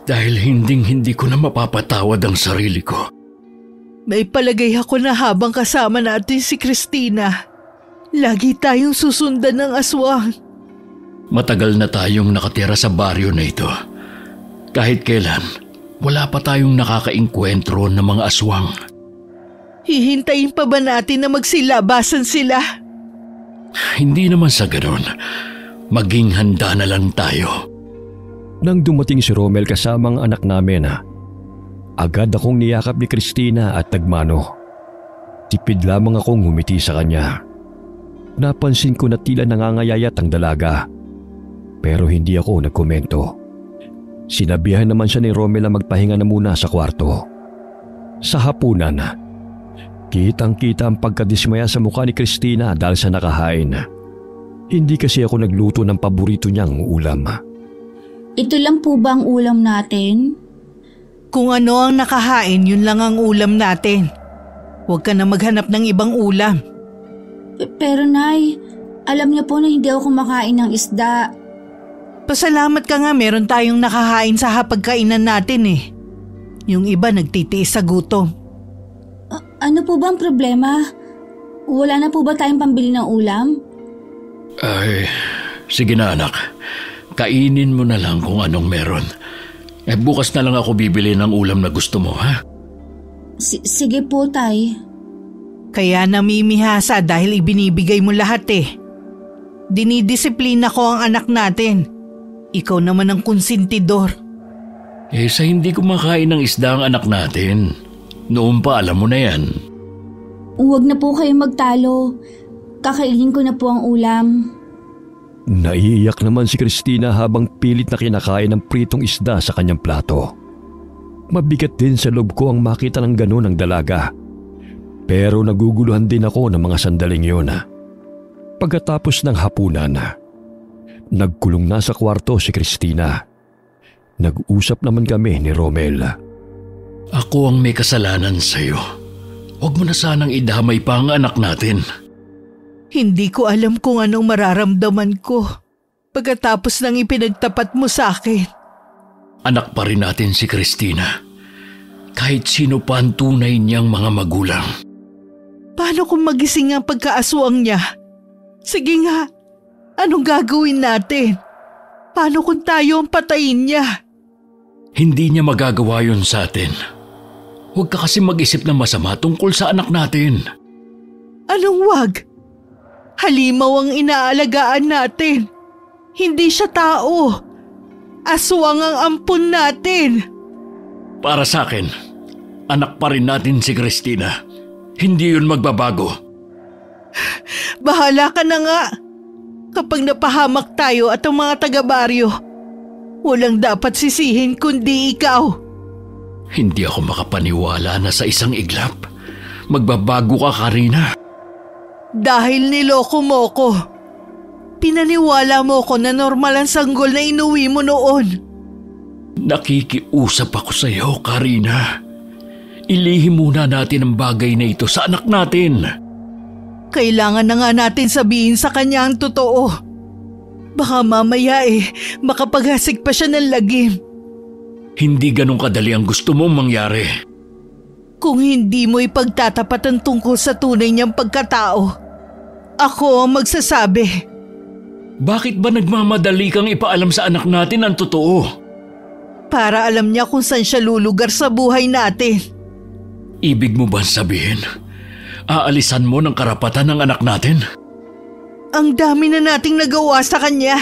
Dahil hindi ko na mapapatawad ang sarili ko. May palagay ako na habang kasama natin si Christina, lagi tayong susundan ng aswang. Matagal na tayong nakatira sa baryo na ito. Kahit kailan, wala pa tayong nakakaengkwentro ng mga aswang. Hihintayin pa ba natin na magsilabasan sila? Hindi naman sa ganon. Maging handa na lang tayo. Nang dumating si Romel kasama ang anak namin, agad akong niyakap ni Christina at nagmano. Tipid lamang akong humiti sa kanya. Napansin ko na tila nangangayayat ang dalaga. Pero hindi ako nagkomento. Sinabihan naman siya ni Romel na magpahinga na muna sa kwarto. Sa hapunan, kitang-kita ang pagkadismaya sa mukha ni Christina dahil sa nakahain. Hindi kasi ako nagluto ng paborito niyang ulam. Ito lang po ba ang ulam natin? Kung ano ang nakahain, yun lang ang ulam natin. Huwag ka na maghanap ng ibang ulam. Pero Nay, alam niyo po na hindi ako kumakain ng isda. Pasalamat ka nga meron tayong nakahain sa hapagkainan natin Yung iba nagtitiis sa gutom. Ano po ba ang problema? Wala na po ba tayong pambili ng ulam? Ay, sige na anak. Kainin mo na lang kung anong meron. Bukas na lang ako bibili ng ulam na gusto mo, ha? Sige po, Tay. Kaya namimihasa dahil ibinibigay mo lahat Dinidisiplina ko ang anak natin. Ikaw naman ang konsentidor. Sa hindi kumakain ng isda ang anak natin. Noon pa alam mo na yan. Huwag na po kayong magtalo. Kakainin ko na po ang ulam. Naiiyak naman si Christina habang pilit na kinakain ng pritong isda sa kanyang plato. Mabigat din sa loob ko ang makita ng ganun ang dalaga. Pero naguguluhan din ako ng mga sandaling yun. Pagkatapos ng hapunan, nagkulong na sa kwarto si Christina. Nag-usap naman kami ni Romel. Ako ang may kasalanan sa'yo. Huwag mo na sanang idamay pa ang anak natin. Hindi ko alam kung anong mararamdaman ko pagkatapos ng ipinagtapat mo sa akin. Anak pa rin natin si Christina. Kahit sino pa ang tunay niyang mga magulang. Paano kung magising ang pagkaaswang niya? Sige nga, anong gagawin natin? Paano kung tayo ang patayin niya? Hindi niya magagawa yun sa atin. Huwag ka kasi mag-isip ng masama tungkol sa anak natin. Anong wag? Halimaw ang inaalagaan natin. Hindi siya tao. Aswang ang ampun natin. Para sa akin, anak pa rin natin si Christina. Hindi yun magbabago. Bahala ka na nga. Kapag napahamak tayo at ang mga taga-baryo, walang dapat sisihin kundi ikaw. Hindi ako makapaniwala na sa isang iglap magbabago ka, Karina. Dahil niloko mo ko. Pinaniwala mo ko na normal ang sanggol na inuwi mo noon. Nakikiusap ako sa iyo, Karina. Ilihim muna natin ang bagay na ito sa anak natin. Kailangan na nga natin sabihin sa kanya ang totoo. Baka mamaya makapaghasik pa siya ng lagim. Hindi ganun kadali ang gusto mong mangyari. Kung hindi mo ipagtatapatan tungkol sa tunay niyang pagkatao, ako ang magsasabi. Bakit ba nagmamadali kang ipaalam sa anak natin ang totoo? Para alam niya kung saan siya lulugar sa buhay natin. Ibig mo ba sabihin, aalisan mo ng karapatan ng anak natin? Ang dami na nating nagawa sa kanya.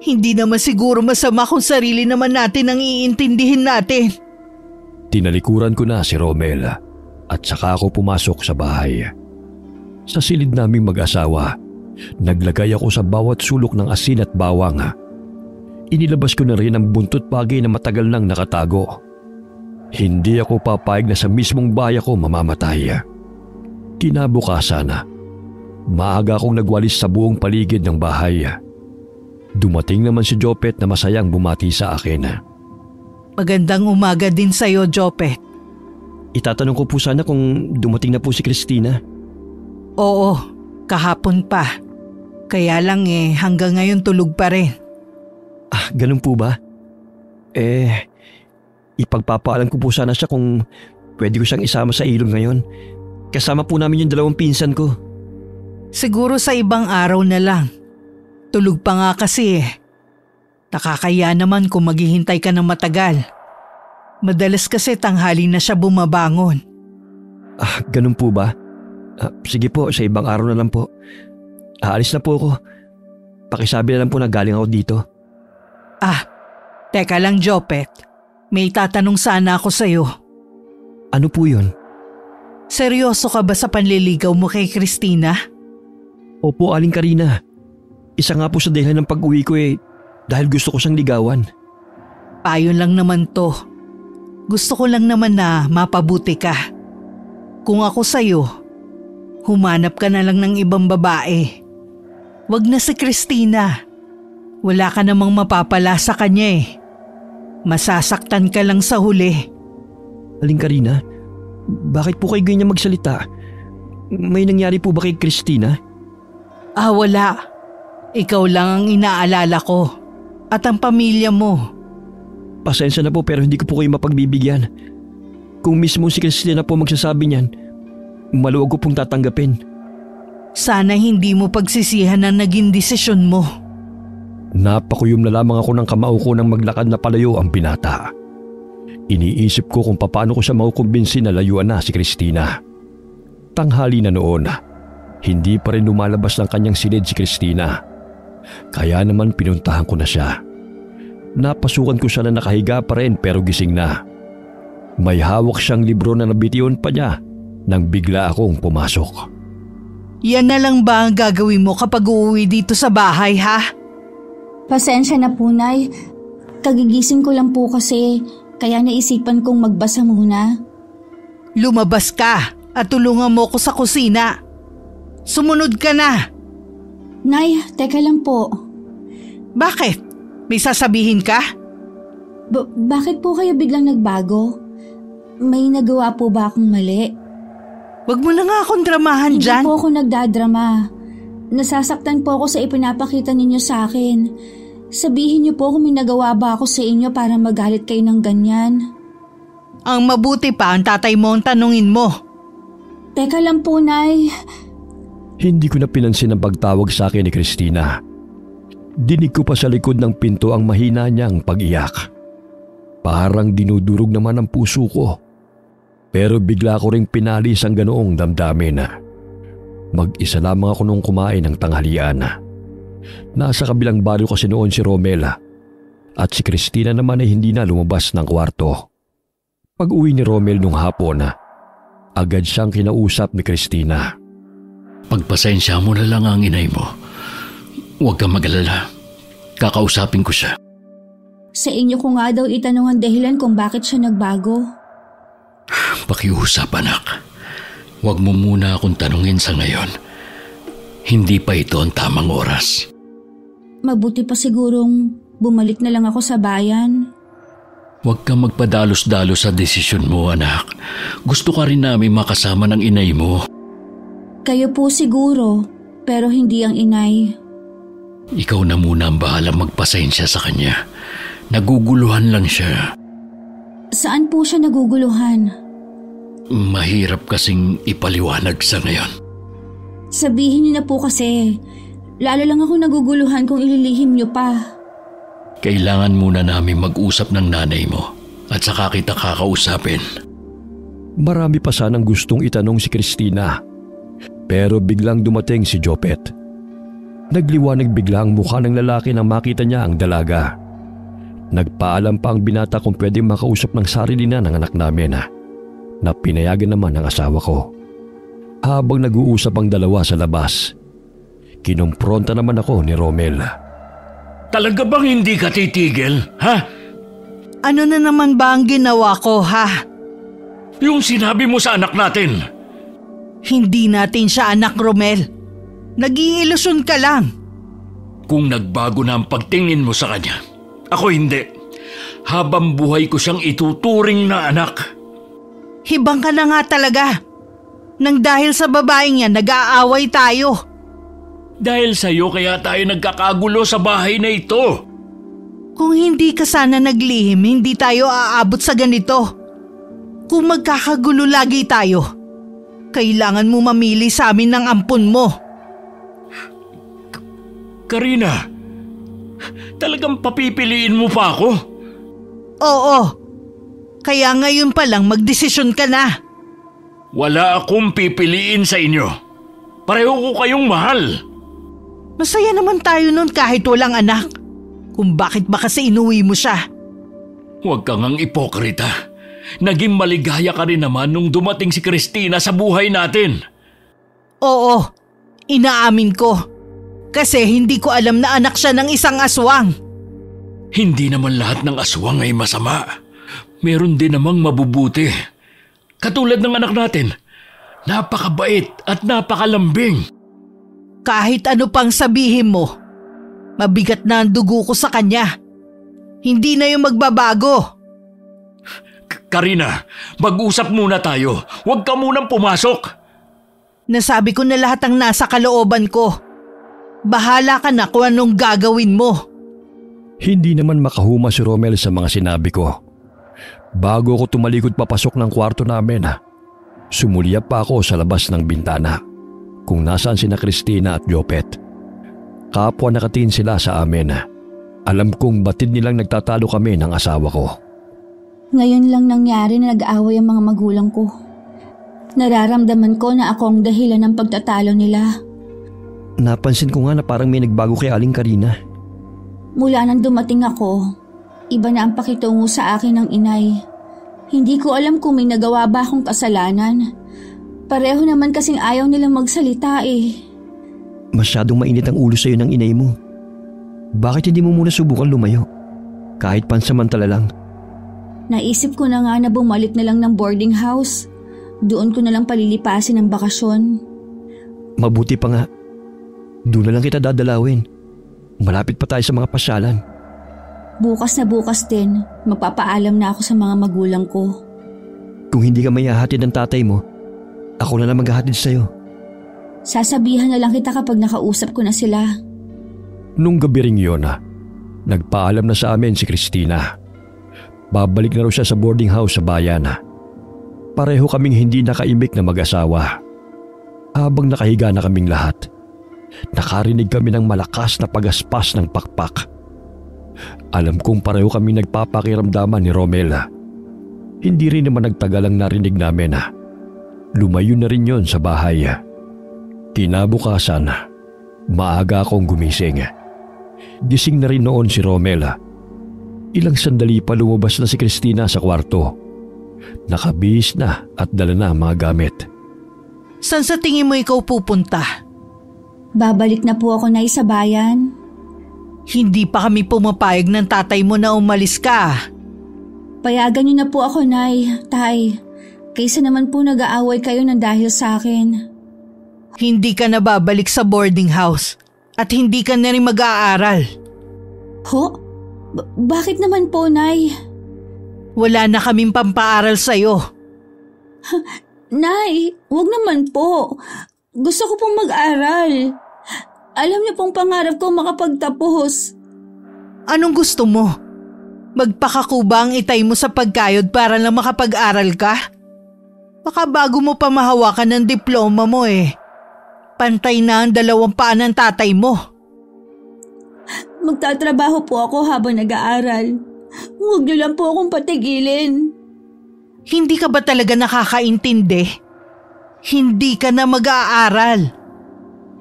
Hindi naman siguro masama kung sarili naman natin ang iintindihin natin. Tinalikuran ko na si Romel at saka ako pumasok sa bahay. Sa silid naming mag-asawa, naglagay ako sa bawat sulok ng asin at bawang. Inilabas ko na rin ang buntot bagay na matagal nang nakatago. Hindi ako papayag na sa mismong bahay ako mamamatay. Kinabukasan, maaga akong nagwalis sa buong paligid ng bahay. Dumating naman si Jopet na masayang bumati sa akin. Magandang umaga din sa'yo, Jopet. Itatanong ko po sana kung dumating na po si Christina. Oo, kahapon pa. Kaya lang hanggang ngayon tulog pa rin. Ah, ganun po ba? Ipagpapaalam ko po sana siya kung pwede ko siyang isama sa ilog ngayon. Kasama po namin yung 2 pinsan ko. Siguro sa ibang araw na lang. Tulog pa nga kasi Nakakaya naman kung maghihintay ka ng matagal. Madalas kasi tanghali na siya bumabangon. Ah, ganun po ba? Sige po, sa ibang araw na lang po. Aalis na po ako. Pakisabi na lang po na galing ako dito. Teka lang, Jopet. May tatanong sana ako sa'yo. Ano po yun? Seryoso ka ba sa panliligaw mo kay Christina? Opo, Aling Karina. Isa nga po sa dahilan ng pag-uwi ko dahil gusto ko siyang ligawan. Payon lang naman to. Gusto ko lang naman na mapabuti ka. Kung ako sa'yo, humanap ka na lang ng ibang babae. Wag na si Christina. Wala ka namang mapapala sa kanya . Masasaktan ka lang sa huli. Aling Karina, bakit po kayo ganyan magsalita? May nangyari po ba kay Christina? Wala. Ikaw lang ang inaalala ko. At ang pamilya mo. Pasensya na po pero hindi ko po kayo mapagbibigyan. Kung mismo si Christina po magsasabi niyan, maluwag ko pong tatanggapin. Sana hindi mo pagsisihan ang naging desisyon mo. Napakuyom na lamang ako ng kamao ko nang maglakad na palayo ang binata. Iniisip ko kung paano ko siya makukumbinsi na layuan na si Christina. Tanghali na noon, hindi pa rin lumalabas ng kanyang silid si Christina. Kaya naman pinuntahan ko na siya. Napasukan ko siya na nakahiga pa rin pero gising na. May hawak siyang libro na nabitiyon pa niya nang bigla akong pumasok. Yan na lang ba ang gagawin mo kapag uuwi dito sa bahay, ha? Pasensya na po, Nay. Kagigising ko lang po kasi kaya naisipan kong magbasa muna. Lumabas ka at tulungan mo ko sa kusina. Sumunod ka na. Nay, teka lang po. Bakit? May sasabihin ka? Bakit po kayo biglang nagbago? May nagawa po ba akong mali? Wag mo na nga akong dramahan dyan. Hindi po ako nagdadrama. Nasasaktan po ako sa ipinapakita ninyo sa akin. Sabihin niyo po kung may nagawa ba ako sa inyo para magalit kayo ng ganyan. Ang mabuti pa ang tatay mo ang tanungin mo. Teka lang po, Nay. Hindi ko na pinansin ang pagtawag sa akin ni Christina. Dinig ko pa sa likod ng pinto ang mahina niyang pag-iyak. Parang dinudurog naman ang puso ko. Pero bigla ko ring pinalis ang ganoong damdamin. Mag-isa lamang ako nung kumain ng tanghalian. Nasa kabilang baryo kasi noon si Romela at si Christina naman ay hindi na lumabas ng kwarto. Pag-uwi ni Romel nung hapon, agad siyang kinausap ni Christina. Pagpasensya mo na lang ang inay mo. Huwag kang mag-alala. Kakausapin ko siya. Sa inyo ko nga daw itanong ang dahilan kung bakit siya nagbago. Pakiusap, anak. Huwag mo muna akong tanungin sa ngayon. Hindi pa ito ang tamang oras. Mabuti pa sigurong bumalik na lang ako sa bayan. Huwag kang magpadalos-dalos sa desisyon mo, anak. Gusto ka rin namin makasama ng inay mo. Kayo po siguro, pero hindi ang inay. Ikaw na muna ang bahalang magpasensya sa kanya. Naguguluhan lang siya. Saan po siya naguguluhan? Mahirap kasing ipaliwanag sa ngayon. Sabihin niyo na po kasi. Lalo lang ako naguguluhan kung ililihim niyo pa. Kailangan muna namin mag-usap ng nanay mo at saka kita kakausapin. Marami pa sanang gustong itanong si Christina. Pero biglang dumating si Jopet. Nagliwanag bigla ang mukha ng lalaki nang makita niya ang dalaga. Nagpaalam pa ang binata kung pwede makausap ng sarili na ng anak namin na pinayagan naman ng asawa ko. Habang nag-uusap ang dalawa sa labas, kinumpronta naman ako ni Romel. Talaga bang hindi ka titigil, ha? Ano na naman ba ang ginawa ko, ha? Yung sinabi mo sa anak natin. Hindi natin siya anak, Romel. Nag-iilusyon ka lang. Kung nagbago na ang pagtingin mo sa kanya, ako hindi. Habang buhay ko siyang ituturing na anak. Hibang ka na nga talaga. Nang dahil sa babaeng yan, nag-aaway tayo. Dahil sa'yo kaya tayo nagkakagulo sa bahay na ito. Kung hindi ka sana naglihim, hindi tayo aabot sa ganito. Kung magkakagulo lagi tayo, kailangan mo mamili sa amin ng ampon mo. Karina, talagang papipiliin mo pa ako? Oo. Kaya ngayon pa lang magdesisyon ka na. Wala akong pipiliin sa inyo. Pareho ko kayong mahal. Masaya naman tayo nun kahit walang anak. Kung bakit ba kasi inuwi mo siya? Huwag kang ang ipokrita. Naging maligaya ka rin naman nung dumating si Christina sa buhay natin. Oo, inaamin ko. Kasi hindi ko alam na anak siya ng isang aswang. Hindi naman lahat ng aswang ay masama. Meron din namang mabubuti. Katulad ng anak natin. Napakabait at napakalambing. Kahit ano pang sabihin mo, mabigat na ang dugo ko sa kanya. Hindi na yung magbabago. Karina, mag-usap muna tayo. Huwag ka munang pumasok. Nasabi ko na lahat ang nasa kalooban ko. Bahala ka na kung anong gagawin mo. Hindi naman makahuma si Romel sa mga sinabi ko. Bago ako tumalikod papasok ng kwarto namin, sumulyap pa ako sa labas ng bintana kung nasaan sina Christina at Jopet. Kapwa nakatingin sila sa amin. Alam kong batid nilang nagtatalo kami ng asawa ko. Ngayon lang nangyari na nag-away ang mga magulang ko. Nararamdaman ko na ako ang dahilan ng pagtatalo nila. Napansin ko nga na parang may nagbago kay Aling Karina. Mula nang dumating ako, iba na ang pakitungo sa akin ng inay. Hindi ko alam kung may nagawa ba akong kasalanan. Pareho naman kasing ayaw nilang magsalita eh. Masyadong mainit ang ulo sa'yo ng inay mo. Bakit hindi mo muna subukan lumayo? Kahit pansamantala lang. Naisip ko na nga na bumalik na lang ng boarding house. Doon ko na lang palilipasin ang bakasyon. Mabuti pa nga. Doon na lang kita dadalawin. Malapit pa tayo sa mga pasyalan. Bukas na bukas din, magpapaalam na ako sa mga magulang ko. Kung hindi ka mayahatid ng tatay mo, ako na lang maghahatid sa'yo. Sasabihan na lang kita kapag nakausap ko na sila. Nung gabi ring yun, nagpaalam na sa amin si Christina. Babalik na raw siya sa boarding house sa bayan. Pareho kaming hindi nakaimik na mag-asawa. Habang nakahiga na kaming lahat, nakarinig kami ng malakas na pagaspas ng pakpak. Alam kong pareho kami nagpapakiramdaman ni Romel. Hindi rin naman nagtagal ang narinig namin. Lumayo na rin yon sa bahay. Kinabukasan, maaga akong gumising. Gising na rin noon si Romel. Ilang sandali pa lumabas na si Christina sa kwarto. Nakabihis na at dala na ang mga gamit. Saan sa tingin mo ikaw pupunta? Babalik na po ako, Nay, sa bayan. Hindi pa kami pumapayag ng tatay mo na umalis ka. Payagan niyo na po ako, Nay, Tay. Kaysa naman po nag-aaway kayo ng dahil sa akin. Hindi ka na babalik sa boarding house at hindi ka na rin mag-aaral. Ho? Bakit naman po, Nay? Wala na kaming pampaaral sa'yo. Nay, wag naman po. Gusto ko pong mag-aral. Alam niyo pong pangarap ko makapagtapos. Anong gusto mo? Magpakakuba ang itay mo sa pagkayod para lang makapag-aral ka? Baka bago mo pa mahawakan ng diploma mo Pantay na ang 2 paa ng tatay mo. Magtatrabaho po ako habang nag-aaral. Huwag niyo lang po akong patigilin. Hindi ka ba talaga nakakaintindi? Hindi ka na mag-aaral.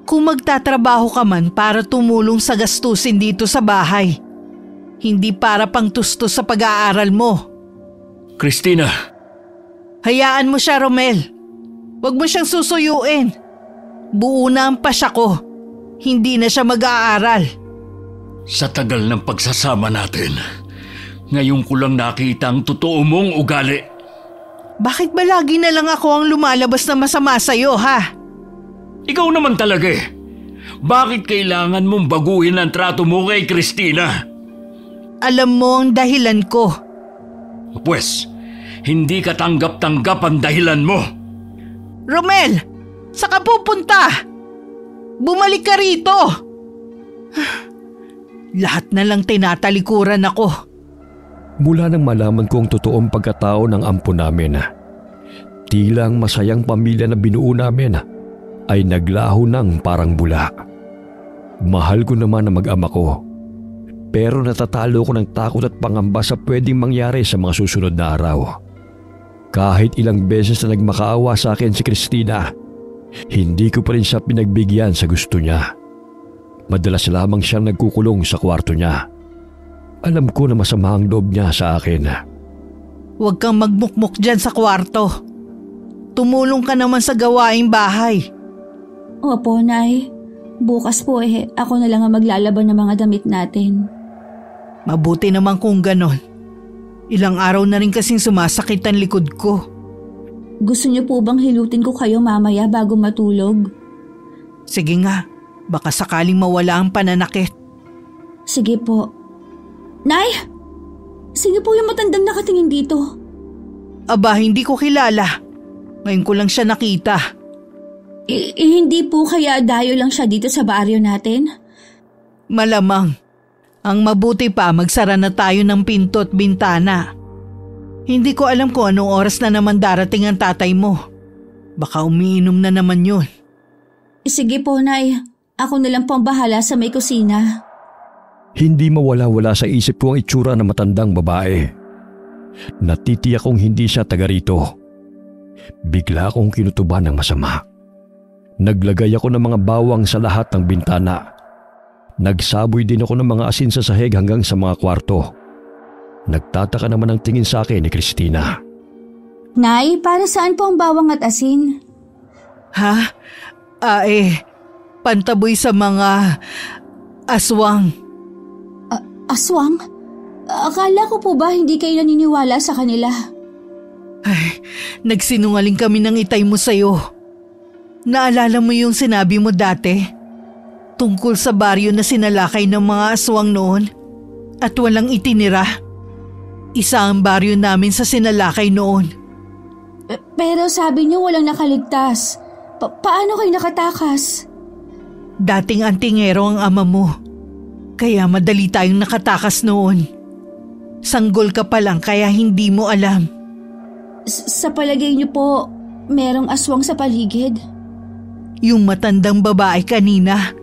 Kung magtatrabaho ka man para tumulong sa gastusin dito sa bahay, hindi para pang tustos sa pag-aaral mo. Christina! Hayaan mo siya, Romel. Huwag mo siyang susuyuin. Buo na ang pasya ko. Hindi na siya mag-aaral. Sa tagal ng pagsasama natin, ngayon ko lang nakita ang totoo mong ugali. Bakit ba lagi na lang ako ang lumalabas na masama sa'yo, ha? Ikaw naman talaga Bakit kailangan mong baguhin ang trato mo kay Christina? Alam mo ang dahilan ko. Pwes, hindi ka tanggap-tanggap ang dahilan mo. Romel, saan ka pupunta? Bumalik ka rito. Lahat na lang tinatalikuran ako. Mula nang malaman ko ang totoong pagkatao ng ampo namin, tilang masayang pamilya na binuo namin ay naglaho ng parang bula. Mahal ko naman ang mag-ama ko, pero natatalo ko ng takot at pangamba sa pwedeng mangyari sa mga susunod na araw. Kahit ilang beses na nagmakaawa sa akin si Christina, hindi ko pa rin siya pinagbigyan sa gusto niya. Madalas lamang siyang nagkukulong sa kwarto niya. Alam ko na masama ang loob niya sa akin. Huwag kang magmukmuk dyan sa kwarto. Tumulong ka naman sa gawaing bahay. Opo, Nay. Bukas po ako na lang ang maglalaban ng mga damit natin. Mabuti naman kung ganon. Ilang araw na rin kasing sumasakit ang likod ko. Gusto niyo po bang hilutin ko kayo mamaya bago matulog? Sige nga, baka sakaling mawala ang pananakit. Sige po. Nay! Sino po yung matandang nakatingin dito? Aba, hindi ko kilala. Ngayon ko lang siya nakita. Hindi po kaya dayo lang siya dito sa baryo natin? Malamang. Ang mabuti pa, magsara na tayo ng pinto at bintana. Hindi ko alam kung anong oras na naman darating ang tatay mo. Baka umiinom na naman yun. Sige po, Nay. Ako na lang po ang bahala sa may kusina. Hindi mawala-wala sa isip ko ang itsura ng matandang babae. Natitiyak kong hindi siya taga rito. Bigla akong kinutuban ng masama. Naglagay ako ng mga bawang sa lahat ng bintana. Nagsaboy din ako ng mga asin sa sahig hanggang sa mga kwarto. Nagtataka naman ang tingin sa akin ni Christina. Nay, para saan po ang bawang at asin? Ha? Pantaboy sa mga aswang. Aswang? Akala ko po ba hindi kayo naniniwala sa kanila? Ay, nagsinungaling kami ng itay mo sa'yo. Naalala mo yung sinabi mo dati? Tungkol sa baryo na sinalakay ng mga aswang noon at walang itinira. Isa ang baryo namin sa sinalakay noon. Pero sabi niyo walang nakaligtas. Paano kayo nakatakas? Dating antingero ang ama mo. Kaya madali tayong nakatakas noon. Sanggol ka pa lang kaya hindi mo alam. Sa palagay niyo po, merong aswang sa paligid? Yung matandang babae kanina.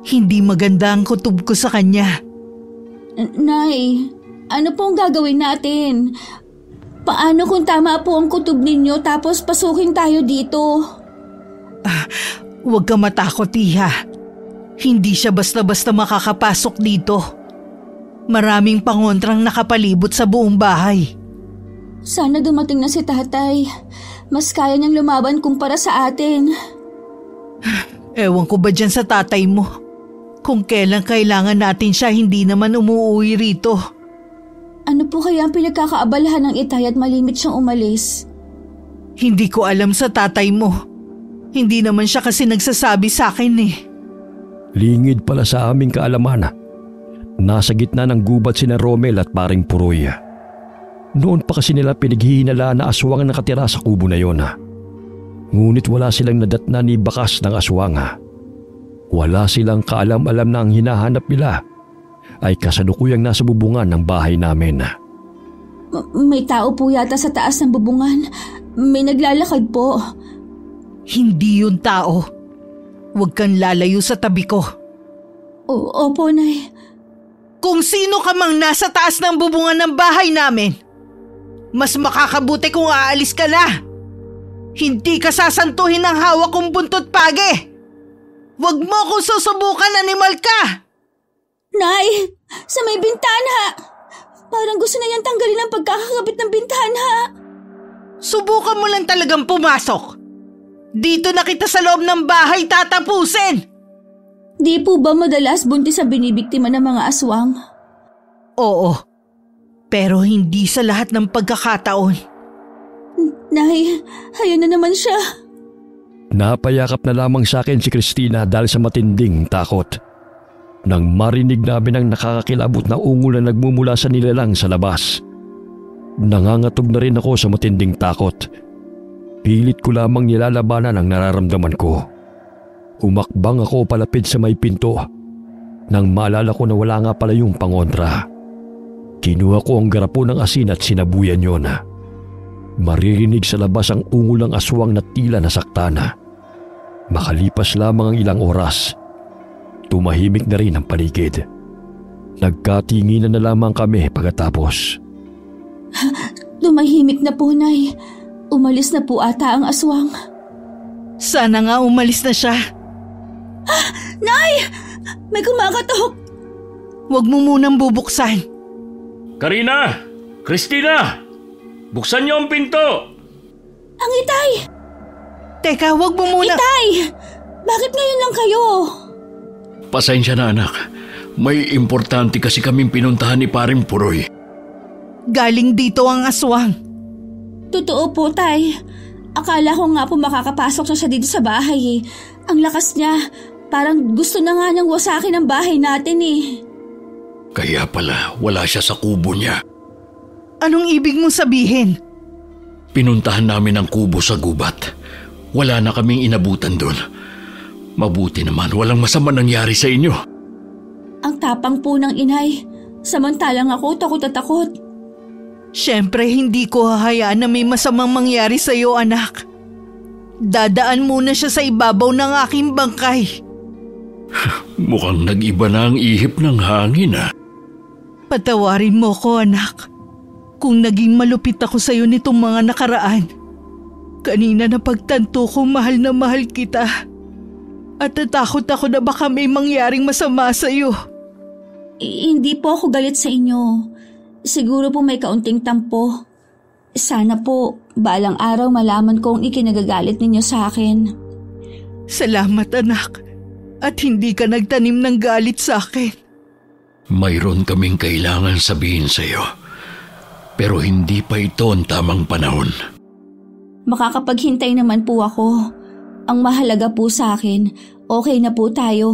Hindi maganda ang kutob ko sa kanya. Nay, ano pong gagawin natin? Paano kung tama po ang kutob ninyo tapos pasukin tayo dito? Huwag ka matakot, Iha. Hindi siya basta-basta makakapasok dito. Maraming pangontrang nakapalibot sa buong bahay. Sana dumating na si tatay. Mas kaya niyang lumaban kumpara sa atin. Ewan ko ba dyan sa tatay mo? Kung kailan kailangan natin siya, hindi naman umuwi rito. Ano po kaya ang pinagkakaabalahan ng itay at malimit siyang umalis? Hindi ko alam sa tatay mo. Hindi naman siya kasi nagsasabi sa akin eh. Lingid pala sa aming kaalaman. Nasa gitna ng gubat sina Romel at paring Puroy. Noon pa kasi nila pinaghihinala na aswang ang nakatira sa kubo na yon. Ngunit wala silang nadatna ni bakas ng aswang. Wala silang kaalam-alam na ang hinahanap nila ay kasalukuyang nasa bubungan ng bahay namin. May tao po yata sa taas ng bubungan. May naglalakad po. Hindi yun tao. Huwag kang lalayo sa tabi ko. Opo, Nay. Kung sino ka mang nasa taas ng bubungan ng bahay namin, mas makakabuti kung aalis ka na. Hindi ka sasantuhin ng hawak kong buntot page. Huwag mo akong susubukan, animal ka! Nay, sa may bintana. Parang gusto na niyang tanggalin ang pagkakakabit ng bintana. Subukan mo lang talagang pumasok. Dito na kita sa loob ng bahay tatapusin. Di po ba madalas buntis sa binibiktima ng mga aswang? Oo, pero hindi sa lahat ng pagkakataon. Nay, ayan na naman siya. Napayakap na lamang sa akin si Christina dahil sa matinding takot. Nang marinig namin ang nakakakilabot na ungol na nagmumula sa nilalang sa labas. Nangangatog na rin ako sa matinding takot. Pilit ko lamang nilalabanan ang nararamdaman ko. Umakbang ako palapit sa may pinto. Nang maalala ko na wala nga pala yung pangontra. Kinuha ko ang garapo ng asin at sinabuyan yon. Maririnig sa labas ang ungol ng aswang na tila nasaktan. Makalipas lamang ang ilang oras, tumahimik na rin ang paligid. Nagkatinginan na lamang kami pagkatapos. Tumahimik na po, Nay. Umalis na po ata ang aswang. Sana nga umalis na siya. Nay! May kumakatok! Huwag mo munang bubuksan. Karina! Christina! Buksan niyo ang pinto! Ang itay! Teka, huwag mo muna... Itay! Bakit ngayon lang kayo? Pasensya na, anak. May importante kasi kaming pinuntahan ni paring Puroy. Galing dito ang aswang. Totoo po, Tay. Akala ko nga po makakapasok na siya dito sa bahay eh. Ang lakas niya. Parang gusto na nga niyang wasakin ang bahay natin eh. Kaya pala wala siya sa kubo niya. Anong ibig mong sabihin? Pinuntahan namin ang kubo sa gubat. Wala na kaming inabutan doon. Mabuti naman walang masama nangyari sa inyo. Ang tapang po ng inay. Samantalang ako takot at takot. Siyempre hindi ko hahayaan na may masamang mangyari sa iyo, anak. Dadaan muna siya sa ibabaw ng aking bangkay. Mukhang nag-iba na ang ihip ng hangin ah. Patawarin mo ko, anak. Kung naging malupit ako sa iyo nitong mga nakaraan. Kanina na pagtanto ko mahal na mahal kita. At natakot ako na baka may mangyaring masama sa iyo. Hindi po ako galit sa inyo. Siguro po may kaunting tampo. Sana po, balang araw malaman kong ikinagagalit ninyo sa akin. Salamat, anak. At hindi ka nagtanim ng galit sa akin. Mayroon kaming kailangan sabihin sa iyo. Pero hindi pa ito ang tamang panahon. Makakapaghintay naman po ako. Ang mahalaga po sa akin, okay na po tayo.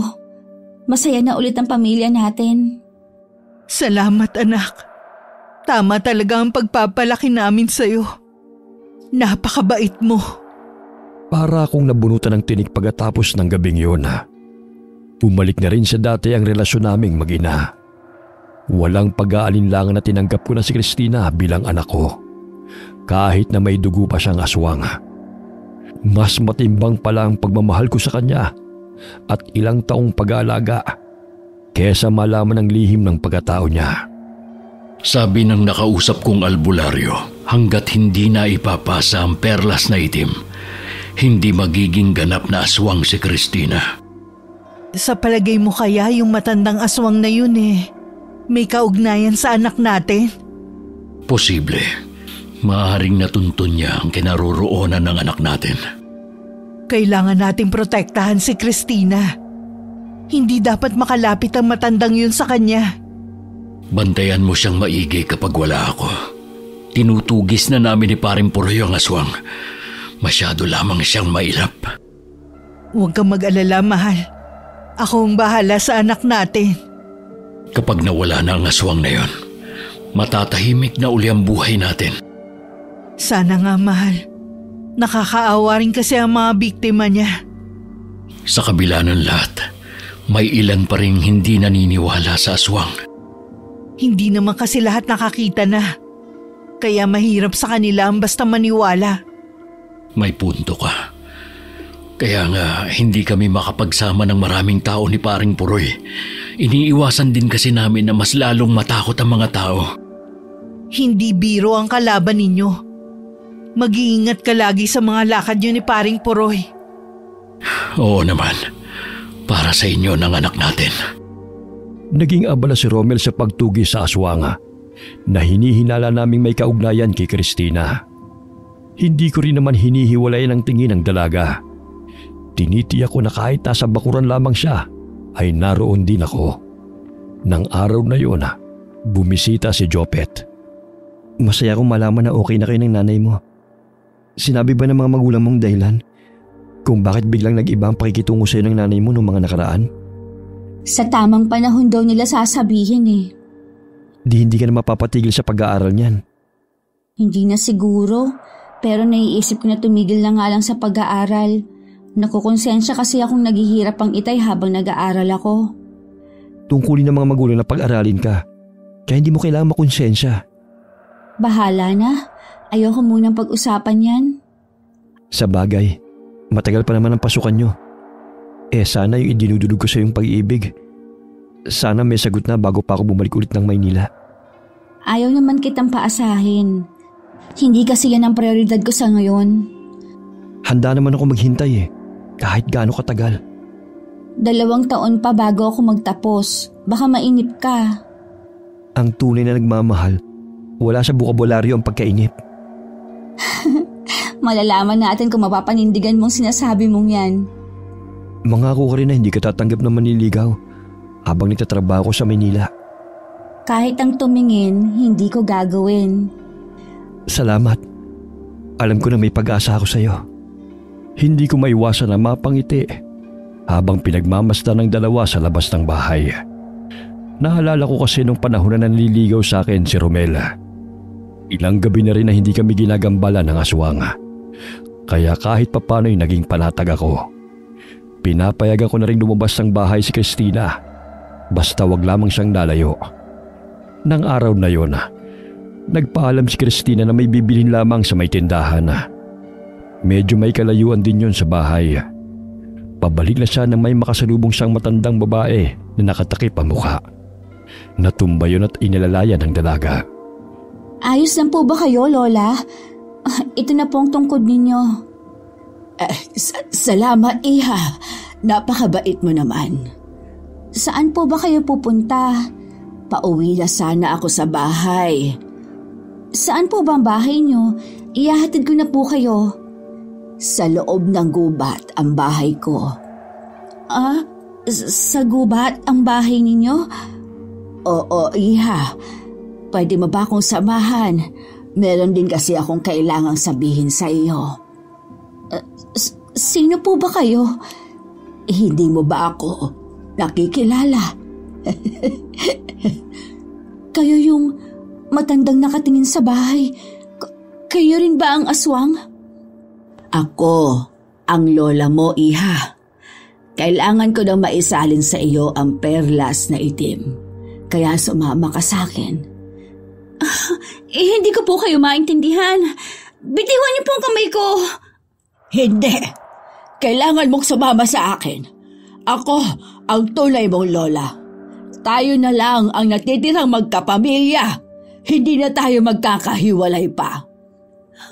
Masaya na ulit ang pamilya natin. Salamat, anak. Tama talaga ang pagpapalaki namin sa'yo. Napakabait mo. Para akong nabunutan ng tinik pagkatapos ng gabing yun. Bumalik na rin sa dati ang relasyon naming mag-ina. Walang pag-aalinlangan na tinanggap ko na si Christina bilang anak ko. Kahit na may dugo pa siyang aswang. Mas matimbang pala ang pagmamahal ko sa kanya at ilang taong pag-aalaga kesa malaman ang lihim ng pagkatao niya. Sabi ng nakausap kong albularyo, hanggat hindi na ipapasa ang perlas na itim, hindi magiging ganap na aswang si Christina. Sa palagay mo kaya yung matandang aswang na yun may kaugnayan sa anak natin? Posible. Maaaring natuntun niya ang kinaroroonan ng anak natin. Kailangan nating protektahan si Christina. Hindi dapat makalapit ang matandang yun sa kanya. Bantayan mo siyang maigi kapag wala ako. Tinutugis na namin ni paring Puroy ang aswang. Masyado lamang siyang mailap. Huwag kang mag-alala, mahal. Ako ang bahala sa anak natin. Kapag nawala na ang aswang na yon, matatahimik na uli ang buhay natin. Sana nga, mahal. Nakakaawa rin kasi ang mga biktima niya. Sa kabila ng lahat, may ilan pa rin hindi naniniwala sa aswang. Hindi naman kasi lahat nakakita na. Kaya mahirap sa kanila ang basta maniwala. May punto ka. Kaya nga hindi kami makapagsama ng maraming tao ni Paring Puroy. Iniiwasan din kasi namin na mas lalong matakot ang mga tao. Hindi biro ang kalaban ninyo. Mag-iingat ka lagi sa mga lakad niyo ni Paring Puroy. Oo naman. Para sa inyo ng anak natin. Naging abala si Romel sa pagtugi sa aswanga na hinihinala naming may kaugnayan kay Christina. Hindi ko rin naman hinihiwalayan ang tingin ng dalaga. Tinitiyak ko na kahit nasa bakuran lamang siya, ay naroon din ako. Nang araw na yun, bumisita si Jopet. Masaya akong malaman na okay na kayo ng nanay mo. Sinabi ba ng mga magulang mong dahilan kung bakit biglang nag-iba ang pakikitungo sa'yo ng nanay mo noong mga nakaraan? Sa tamang panahon daw nila sasabihin eh. Hindi ka na mapapatigil sa pag-aaral niyan. Hindi na siguro, pero naiisip ko na tumigil na nga lang sa pag-aaral. Nakukonsensya kasi akong naghihirap ang itay habang nag-aaral ako. Tungkulin ng mga magulang na pag-aralin ka, kaya hindi mo kailangan makonsensya. Bahala na. Ayoko munang pag-usapan yan. Sa bagay, matagal pa naman ang pasukan nyo. Sana yung idinudulog ko sa yung pag-iibig. Sana may sagot na bago pa ako bumalik ulit ng Maynila. Ayaw naman kitang paasahin. Hindi kasi yan ang prioridad ko sa ngayon. Handa naman ako maghintay kahit gaano katagal. 2 taon pa bago ako magtapos. Baka mainip ka. Ang tunay na nagmamahal, wala sa bukabularyo ang pagkainip. Malalaman natin kung mapapanindigan mong sinasabi mong yan. Mangako ka rin na hindi ka tatanggap na manliligaw habang nagtatrabaho ko sa Maynila. Kahit ang tumingin, hindi ko gagawin. Salamat. Alam ko na may pag-asa ako sa iyo. Hindi ko maiwasan na mapangiti habang pinagmamasdan ng dalawa sa labas ng bahay. Naalala ko kasi nung panahon na nanliligaw sa akin si Romela. Ilang gabi na rin na hindi kami ginagambala ng aswang. Kaya kahit papano'y naging panatag ako. Pinapayagan ko na rin lumabas ng bahay si Christina. Basta wag lamang siyang lalayo. Nang araw na yon, nagpaalam si Christina na may bibilhin lamang sa may tindahan. Medyo may kalayuan din yon sa bahay. Pabalik na siya nang may makasalubong siyang matandang babae na nakatakip ang mukha. Natumba yun at inilalayan ng dalaga. Ayos lang po ba kayo, Lola? Ito na po ang tungkod ninyo. Salamat, Iha. Napakabait mo naman. Saan po ba kayo pupunta? Pauwi na sana ako sa bahay. Saan po ba ang bahay niyo? Ihahatid ko na po kayo. Sa loob ng gubat ang bahay ko. Sa gubat ang bahay ninyo? Oo, Iha. Pwede mo ba akong samahan? Meron din kasi akong kailangang sabihin sa iyo. Sino po ba kayo? Hindi mo ba ako nakikilala? Kayo yung matandang nakatingin sa bahay. Kayo rin ba ang aswang? Ako, ang lola mo, Iha. Kailangan ko nang maisalin sa iyo ang perlas na itim. Kaya sumama ka sa akin. Hindi ko po kayo maintindihan. Bitiwan niyo po ang kamay ko. Hindi. Kailangan mong sumama sa akin. Ako ang tunay mong lola. Tayo na lang ang natitirang magkapamilya. Hindi na tayo magkakahiwalay pa.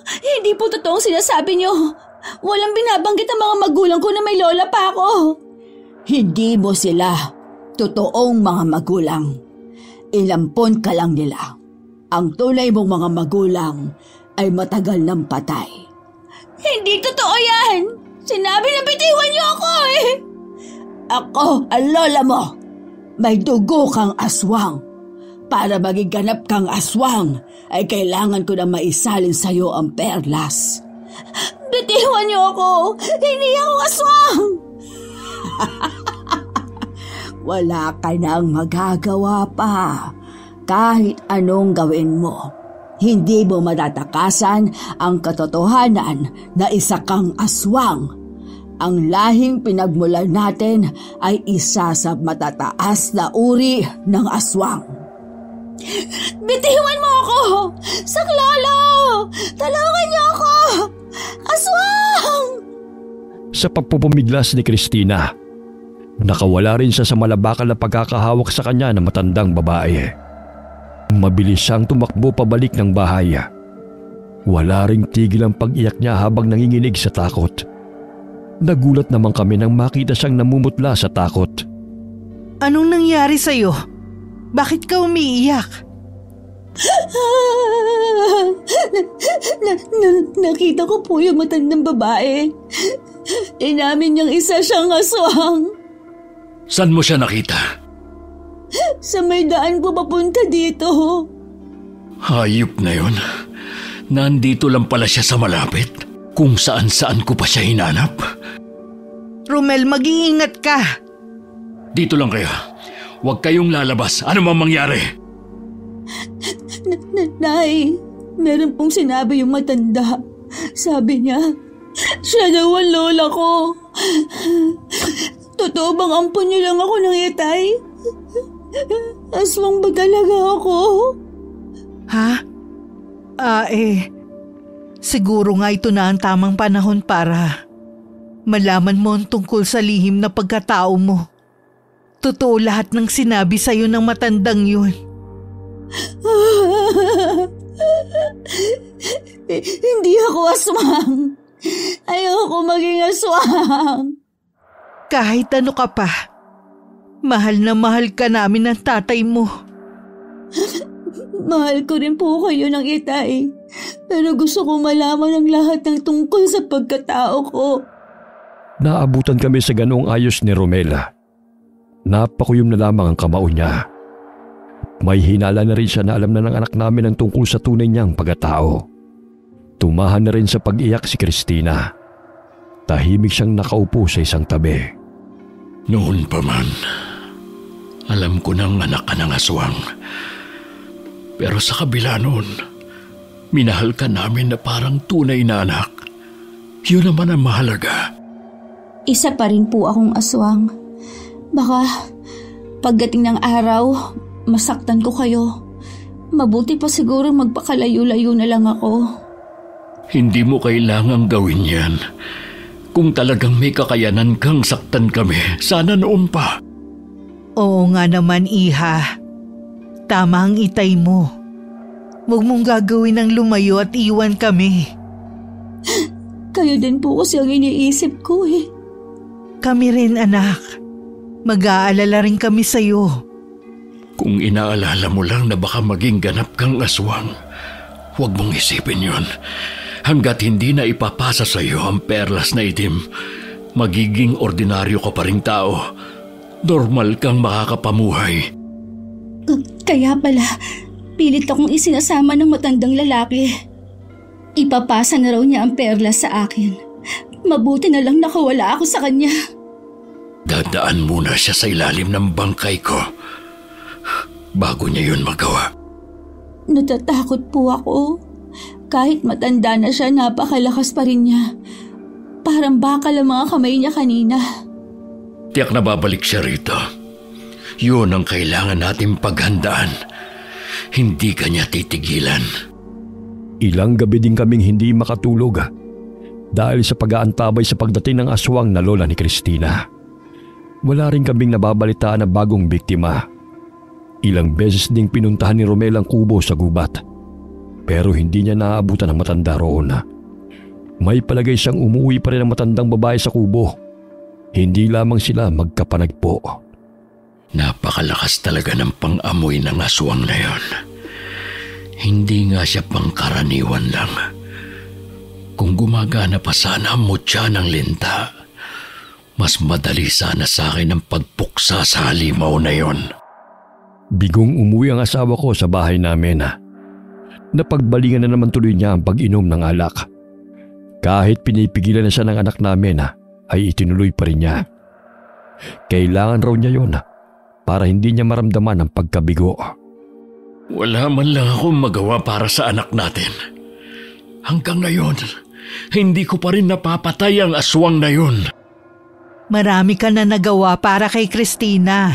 Hindi po totoong sinasabi niyo. Walang binabanggit ang mga magulang ko na may lola pa ako. Hindi mo sila totoong mga magulang. Ilampon ka lang nila. Ang tunay mong mga magulang ay matagal nang patay. Hindi totoo yan! Sinabi na bitiwan niyo ako eh! Ako ang lola mo. May dugo kang aswang. Para maging ganap kang aswang, ay kailangan ko na maisalin sa iyo ang perlas. Bitiwan niyo ako! Hindi ako aswang! Wala ka nang magagawa pa. Kahit anong gawin mo, hindi mo matatakasan ang katotohanan na isa kang aswang. Ang lahing pinagmulan natin ay isa sa matataas na uri ng aswang. Bitiwan mo ako! Saklolo! Tulungan niyo ako! Aswang! Sa pagpupumiglas ni Christina, nakawala rin siya sa malabakal na pagkakahawak sa kanya ng matandang babae. Mabilis siyang tumakbo pabalik ng bahay. Wala ring tigil ang pag-iyak niya habang nanginginig sa takot. Nagulat naman kami nang makita siyang namumutla sa takot. Anong nangyari sa'yo? Bakit ka umiiyak? Nakita ko po yung matandang babae. Inamin niyang isa siyang aswang. Saan mo siya nakita? Sa may daan po papunta dito. Hayop na yun. Nandito lang pala siya sa malapit. Kung saan-saan ko pa siya hinanap. Romel, mag-iingat ka. Dito lang kayo. Huwag kayong lalabas. Ano mang mangyari? Nay, meron pong sinabi yung matanda. Sabi niya, siya daw ang lola ko. Totoo bang ampun niyo lang ako ng itay? Aswang ba talaga ako? Ha? Siguro nga ito na ang tamang panahon para malaman mo ang tungkol sa lihim na pagkatao mo. Totoo lahat ng sinabi sa'yo ng matandang yun. Hindi ako aswang. Ayoko maging aswang. Kahit ano ka pa, mahal na mahal ka namin ng tatay mo. Mahal ko rin po kayo ng itay. Pero gusto ko malaman ang lahat ng tungkol sa pagkatao ko. Naabutan kami sa ganoong ayos ni Romela. Napakuyom na lamang ang kamao niya. May hinala na rin siya na alam na ng anak namin ang tungkol sa tunay niyang pagkatao. Tumahan na rin sa pag-iyak si Christina. Tahimik siyang nakaupo sa isang tabi. Noon pa man, alam ko nang anak ka ng aswang. Pero sa kabila noon, minahal ka namin na parang tunay na anak. Yun naman ang mahalaga. Isa pa rin po akong aswang. Baka pagdating ng araw, masaktan ko kayo. Mabuti pa siguro magpakalayo-layo na lang ako. Hindi mo kailangang gawin yan. Kung talagang may kakayanan kang saktan kami, sana noon pa. Oo nga naman, Iha. Tama ang itay mo. Huwag mong gagawin ng lumayo at iwan kami. Kayo din po kasi ang iniisip ko eh. Kami rin, anak. Mag-aalala rin kami sa'yo. Kung inaalala mo lang na baka maging ganap kang aswang, huwag mong isipin yon. Hanggat hindi na ipapasa sa iyo ang perlas na itim, magiging ordinaryo ka pa ring tao. Normal kang makakapamuhay. Kaya pala, pilit akong isinasama ng matandang lalaki. Ipapasa na raw niya ang perlas sa akin. Mabuti na lang nakawala ako sa kanya. Dadaan muna siya sa ilalim ng bangkay ko bago niya yun magawa. Natatakot po ako. Kahit matanda na siya, napakalakas pa rin niya. Parang bakal ang mga kamay niya kanina. Tiyak na babalik siya rito. Yun ang kailangan natin paghandaan. Hindi ka niya titigilan. Ilang gabi din kaming hindi makatulog dahil sa pag-aantabay sa pagdating ng aswang na lola ni Christina. Wala rin kaming nababalitaan na bagong biktima. Ilang beses ding pinuntahan ni Romel ang kubo sa gubat. Pero hindi niya naaabutan ang matanda roon. May palagay siyang umuwi pa rin ang matandang babae sa kubo. Hindi lamang sila magkapanagpo. Napakalakas talaga ng pang-amoy ng aswang na yon. Hindi nga siya pangkaraniwan lang. Kung gumagana pa sana ang mutya ng linta, mas madali sana sa akin ang pagpuksa sa halimaw na yon. Bigong umuwi ang asawa ko sa bahay namin. Napagbalingan na naman tuloy niya ang pag-inom ng alak. Kahit pinipigilan na siya ng anak namin, ay itinuloy pa rin niya. Kailangan raw niya yon para hindi niya maramdaman ang pagkabigo. Wala man lang akong magawa para sa anak natin. Hanggang ngayon, hindi ko pa rin napapatay ang aswang na yun. Marami ka na nagawa para kay Christina.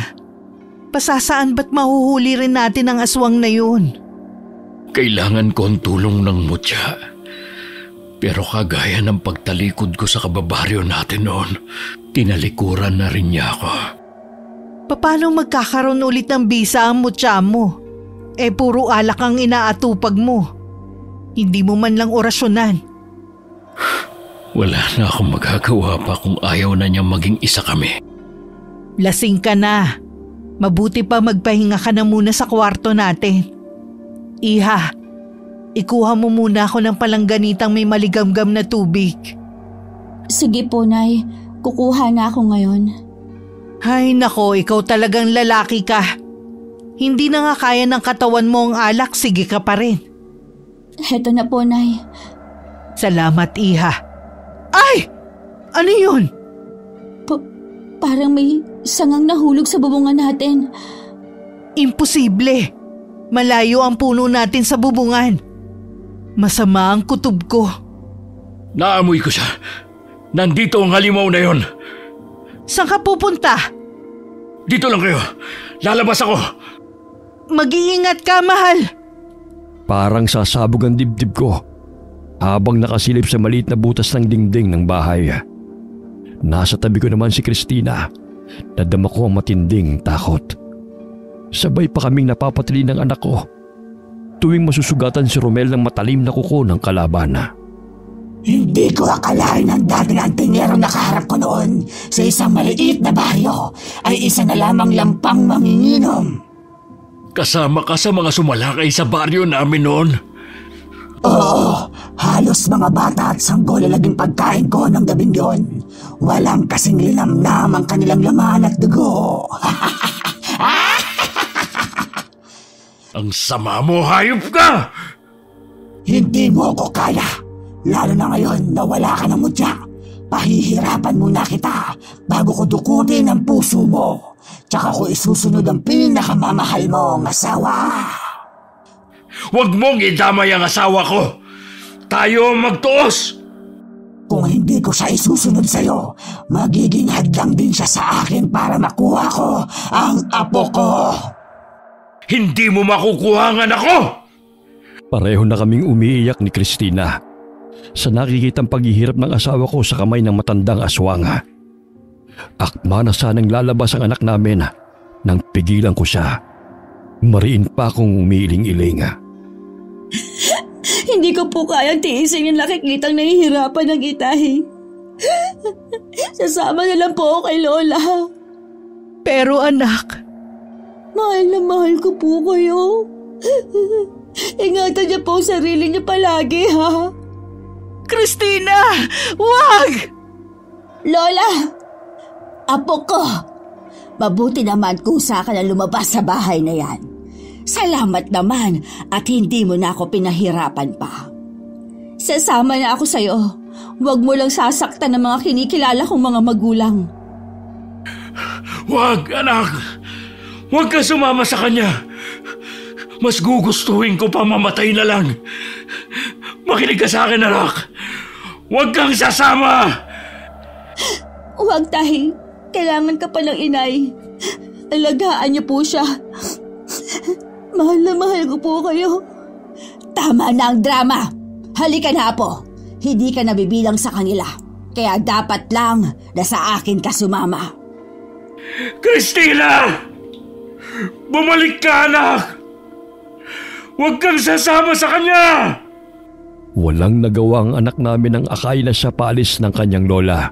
Pasasaan ba't mahuhuli rin natin ang aswang na yun? Kailangan ko ang tulong ng mutya. Pero kagaya ng pagtalikod ko sa kababaryo natin noon, tinalikuran na rin niya ako. Paano magkakaroon ulit ng bisa ang mutya mo? Puro alak ang inaatupag mo. Hindi mo man lang orasyonan. Wala na akong magagawa pa kung ayaw na niya maging isa kami. Lasing ka na. Mabuti pa magpahinga ka na muna sa kwarto natin. Iha, ikuha mo muna ako ng palangganitang may maligamgam na tubig. Sige po, Nay. Kukuha na ako ngayon. Ay nako, ikaw talagang lalaki ka. Hindi na nga kaya ng katawan mo ang alak, sige ka pa rin. Heto na po, Nay. Salamat, Iha. Ay! Ano yun? Parang may sangang nahulog sa bubungan natin. Imposible. Malayo ang puno natin sa bubungan. Masama ang kutob ko. Naamoy ko siya. Nandito ang halimaw na yon. Saan ka pupunta? Dito lang kayo. Lalabas ako. Mag-iingat ka, mahal. Parang sasabog ang dibdib ko habang nakasilip sa maliit na butas ng dingding ng bahay. Nasa tabi ko naman si Christina. Nadama ko ang matinding takot. Sabay pa kaming napapatili ng anak ko tuwing masusugatan si Romel ng matalim na kuko ng kalaban. Hindi ko akalain ang dating antingero na kaharap ko noon sa isang maliit na baryo ay isa na lamang lampang manginginom. Kasama ka sa mga sumalakay sa baryo namin noon. Oo, halos mga bata at sanggol ang naging pagkain ko ng gabing yon. Walang kasing linamnam ang kanilang laman at dugo. Ang sama mo, hayop ka! Hindi mo ko kaya. Lalo na ngayon na wala ka ng mutya. Pahihirapan muna kita bago ko dukutin ang puso mo. Tsaka ko isusunod ang pinakamamahal mong asawa. Huwag mong idamay ang asawa ko! Tayo magtuos! Kung hindi ko siya isusunod sa'yo, magiging hadlang din siya sa akin para makuha ko ang apo ko. Hindi mo makukuha ang anak ko! Pareho na kaming umiiyak ni Christina sa nakikitang paghihirap ng asawa ko sa kamay ng matandang aswang. Akma na sanang lalabas ang anak namin nang pigilan ko siya. Mariin pa akong umiiling-iling. Hindi ko po kayang tiisin yung nakikitang nahihirapan ng Itay. Sasama na lang po ako kay Lola. Pero anak, mahal na mahal ko po kayo. Ingatan niyo po ang sarili niyo palagi, ha? Christina! Wag! Lola! Apo ko! Mabuti naman kung saan ka na lumabas sa bahay na yan. Salamat naman at hindi mo na ako pinahirapan pa. Sasama na ako sa'yo. Huwag mo lang sasaktan ng mga kinikilala kong mga magulang. Wag, anak! Huwag ka sumama sa kanya! Mas gugustuhin ko pa mamatay na lang. Makinig ka sa akin, anak! Huwag kang sasama! Huwag, Tay. Kailangan ka pa ng inay. Alagaan niyo po siya. Mahal na mahal ko po kayo. Tama na ang drama. Halika na po. Hindi ka nabibilang sa kanila. Kaya dapat lang na sa akin ka sumama. Christina! Bumalik ka, anak! Huwag kang sasama sa kanya! Walang nagawa ang anak namin ang akay na siya paalis ng kanyang lola.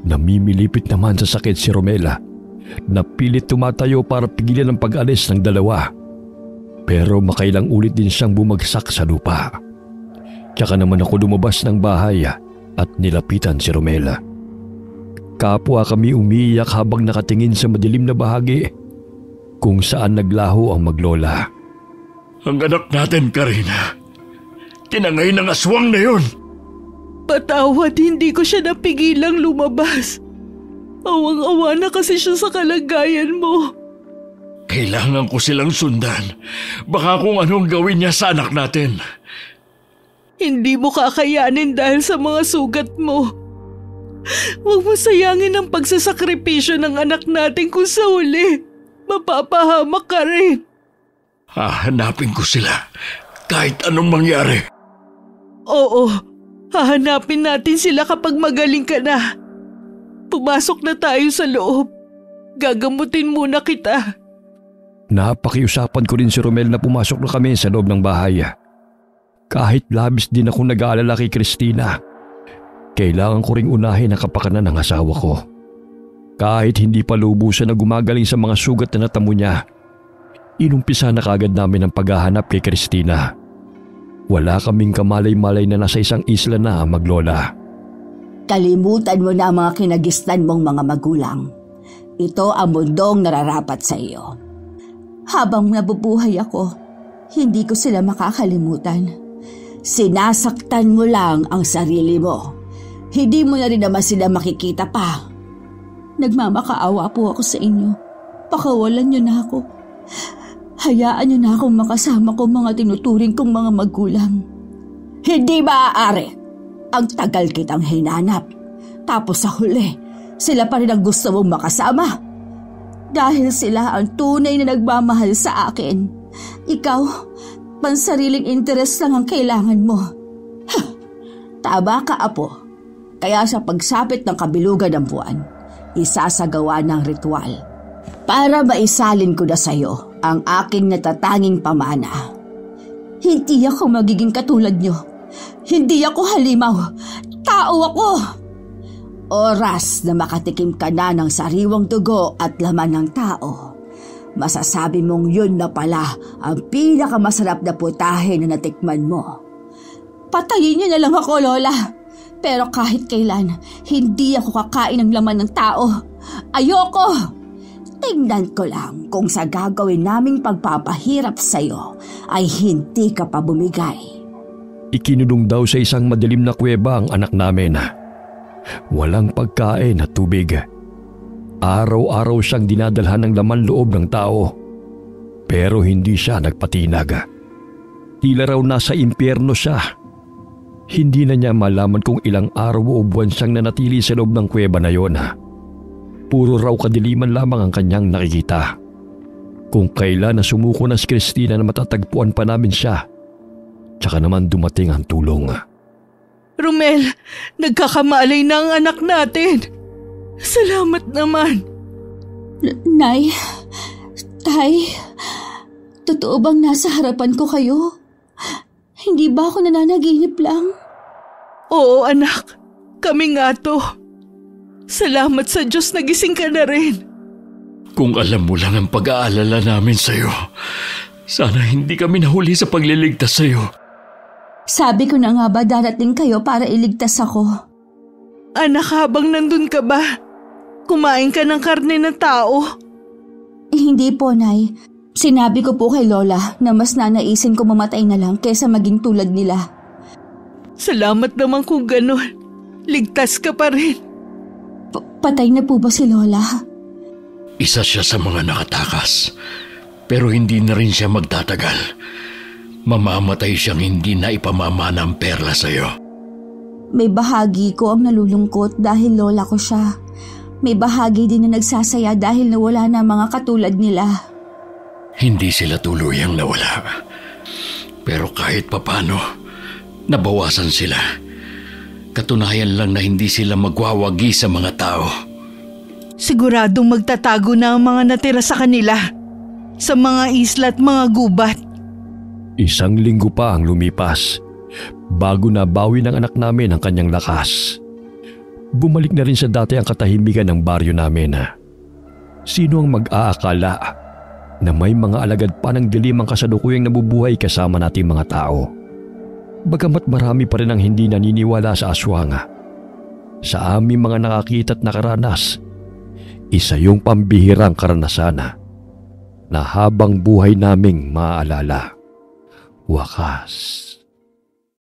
Namimilipit naman sa sakit si Romela. Napilit tumatayo para pigilan ang pag-alis ng dalawa. Pero makailang ulit din siyang bumagsak sa lupa. Tsaka naman ako lumabas ng bahay at nilapitan si Romela. Kapwa kami umiiyak habang nakatingin sa madilim na bahagi kung saan naglaho ang maglola. Ang anak natin, Karina. Tinangay ng aswang na yun. Patawad, hindi ko siya napigilang lumabas. Awang-awa na kasi siya sa kalagayan mo. Kailangan ko silang sundan. Baka kung anong gawin niya sa anak natin. Hindi mo kakayanin dahil sa mga sugat mo. Huwag mo sayangin ang pagsasakripisyo ng anak natin kung sa huli. Mapapahamak ka rin. Hahanapin ko sila kahit anong mangyari. Oo, hahanapin natin sila kapag magaling ka na. Pumasok na tayo sa loob. Gagamutin muna kita. Napakiusapan ko rin si Romel na pumasok na kami sa loob ng bahay. Kahit labis din ako nag-aalala kay Christina, kailangan ko ring unahin ang kapakanan ng asawa ko. Kahit hindi pa lubusan na gumagaling sa mga sugat na natamo niya, inumpisa na kagad namin ang paghahanap kay Christina. Wala kaming kamalay-malay na nasa isang isla na maglola. Kalimutan mo na ang mga kinagistan mong mga magulang. Ito ang mundong nararapat sa iyo. Habang nabubuhay ako, hindi ko sila makakalimutan. Sinasaktan mo lang ang sarili mo. Hindi mo na rin naman sila makikita pa. Nagmamakaawa po ako sa inyo. Pakawalan niyo na ako. Hayaan niyo na akong makasama ko mga tinuturing kong mga magulang. Hindi maaari. Ang tagal kitang hinanap. Tapos sa huli, sila pa rin ang gusto mong makasama. Dahil sila ang tunay na nagmamahal sa akin. Ikaw, pansariling interes lang ang kailangan mo. Tama ka, Apo. Kaya sa pagsapit ng kabilugan ng buwan, isasagawa ng ritual para maisalin ko na sa iyo ang aking natatanging pamana. Hindi ako magiging katulad niyo. Hindi ako halimaw. Tao ako. Oras na makatikim ka na ng sariwang dugo at laman ng tao, masasabi mong yun na pala ang pinakamasarap na putahe na natikman mo. Patayin niyo na lang ako, Lola. Pero kahit kailan, hindi ako kakain ng laman ng tao. Ayoko! Tingnan ko lang kung sa gagawin naming pagpapahirap sa'yo ay hindi ka pa bumigay. Ikinulong daw sa isang madilim na kuweba ang anak namin. Walang pagkain at tubig. Araw-araw siyang dinadalhan ng laman loob ng tao. Pero hindi siya nagpatinag. Tila raw nasa impyerno siya. Hindi na niya malaman kung ilang araw o buwan siyang nanatili sa loob ng kuweba na yon. Puro raw kadiliman lamang ang kanyang nakikita. Kung kailan na sumuko na si Christina na matatagpuan pa namin siya, tsaka naman dumating ang tulong. Romel, nagkakamalay na ang anak natin. Salamat naman. Nay, Tay, totoo bang nasa harapan ko kayo? Hindi ba ako nananaginip lang? Oo anak, kami nga to. Salamat sa Diyos nagising ka na rin. Kung alam mo lang ang pag-aalala namin sa'yo, sana hindi kami nahuli sa pagliligtas sa'yo. Sabi ko na nga ba darating kayo para iligtas ako? Anak, habang nandun ka ba? Kumain ka ng karne ng tao? Hindi po, Nay. Sinabi ko po kay Lola na mas nanaisin ko mamatay na lang kaysa maging tulad nila. Salamat naman kung ganun. Ligtas ka pa rin. Patay na po ba si Lola? Isa siya sa mga nakatakas, pero hindi na rin siya magtatagal. Mamamatay siyang hindi na ipamamana ang perla sa'yo. May bahagi ko ang nalulungkot dahil lola ko siya. May bahagi din na nagsasaya dahil nawala na mga katulad nila. Hindi sila tuluyang nawala. Pero kahit papano, nabawasan sila. Katunayan lang na hindi sila magwawagi sa mga tao. Siguradong magtatago na ang mga natira sa kanila, sa mga isla at mga gubat. Isang linggo pa ang lumipas bago nabawi ng anak namin ang kanyang lakas. Bumalik na rin sa dati ang katahimikan ng baryo namin. Sino ang mag-aakala na may mga alagad pa ng dilim ang kasalukuyang nabubuhay kasama nating mga tao? Bagamat marami pa rin ang hindi naniniwala sa aswang, sa aming mga nakakita at nakaranas, isa yung pambihirang karanasan na habang buhay naming maaalala. Wakas.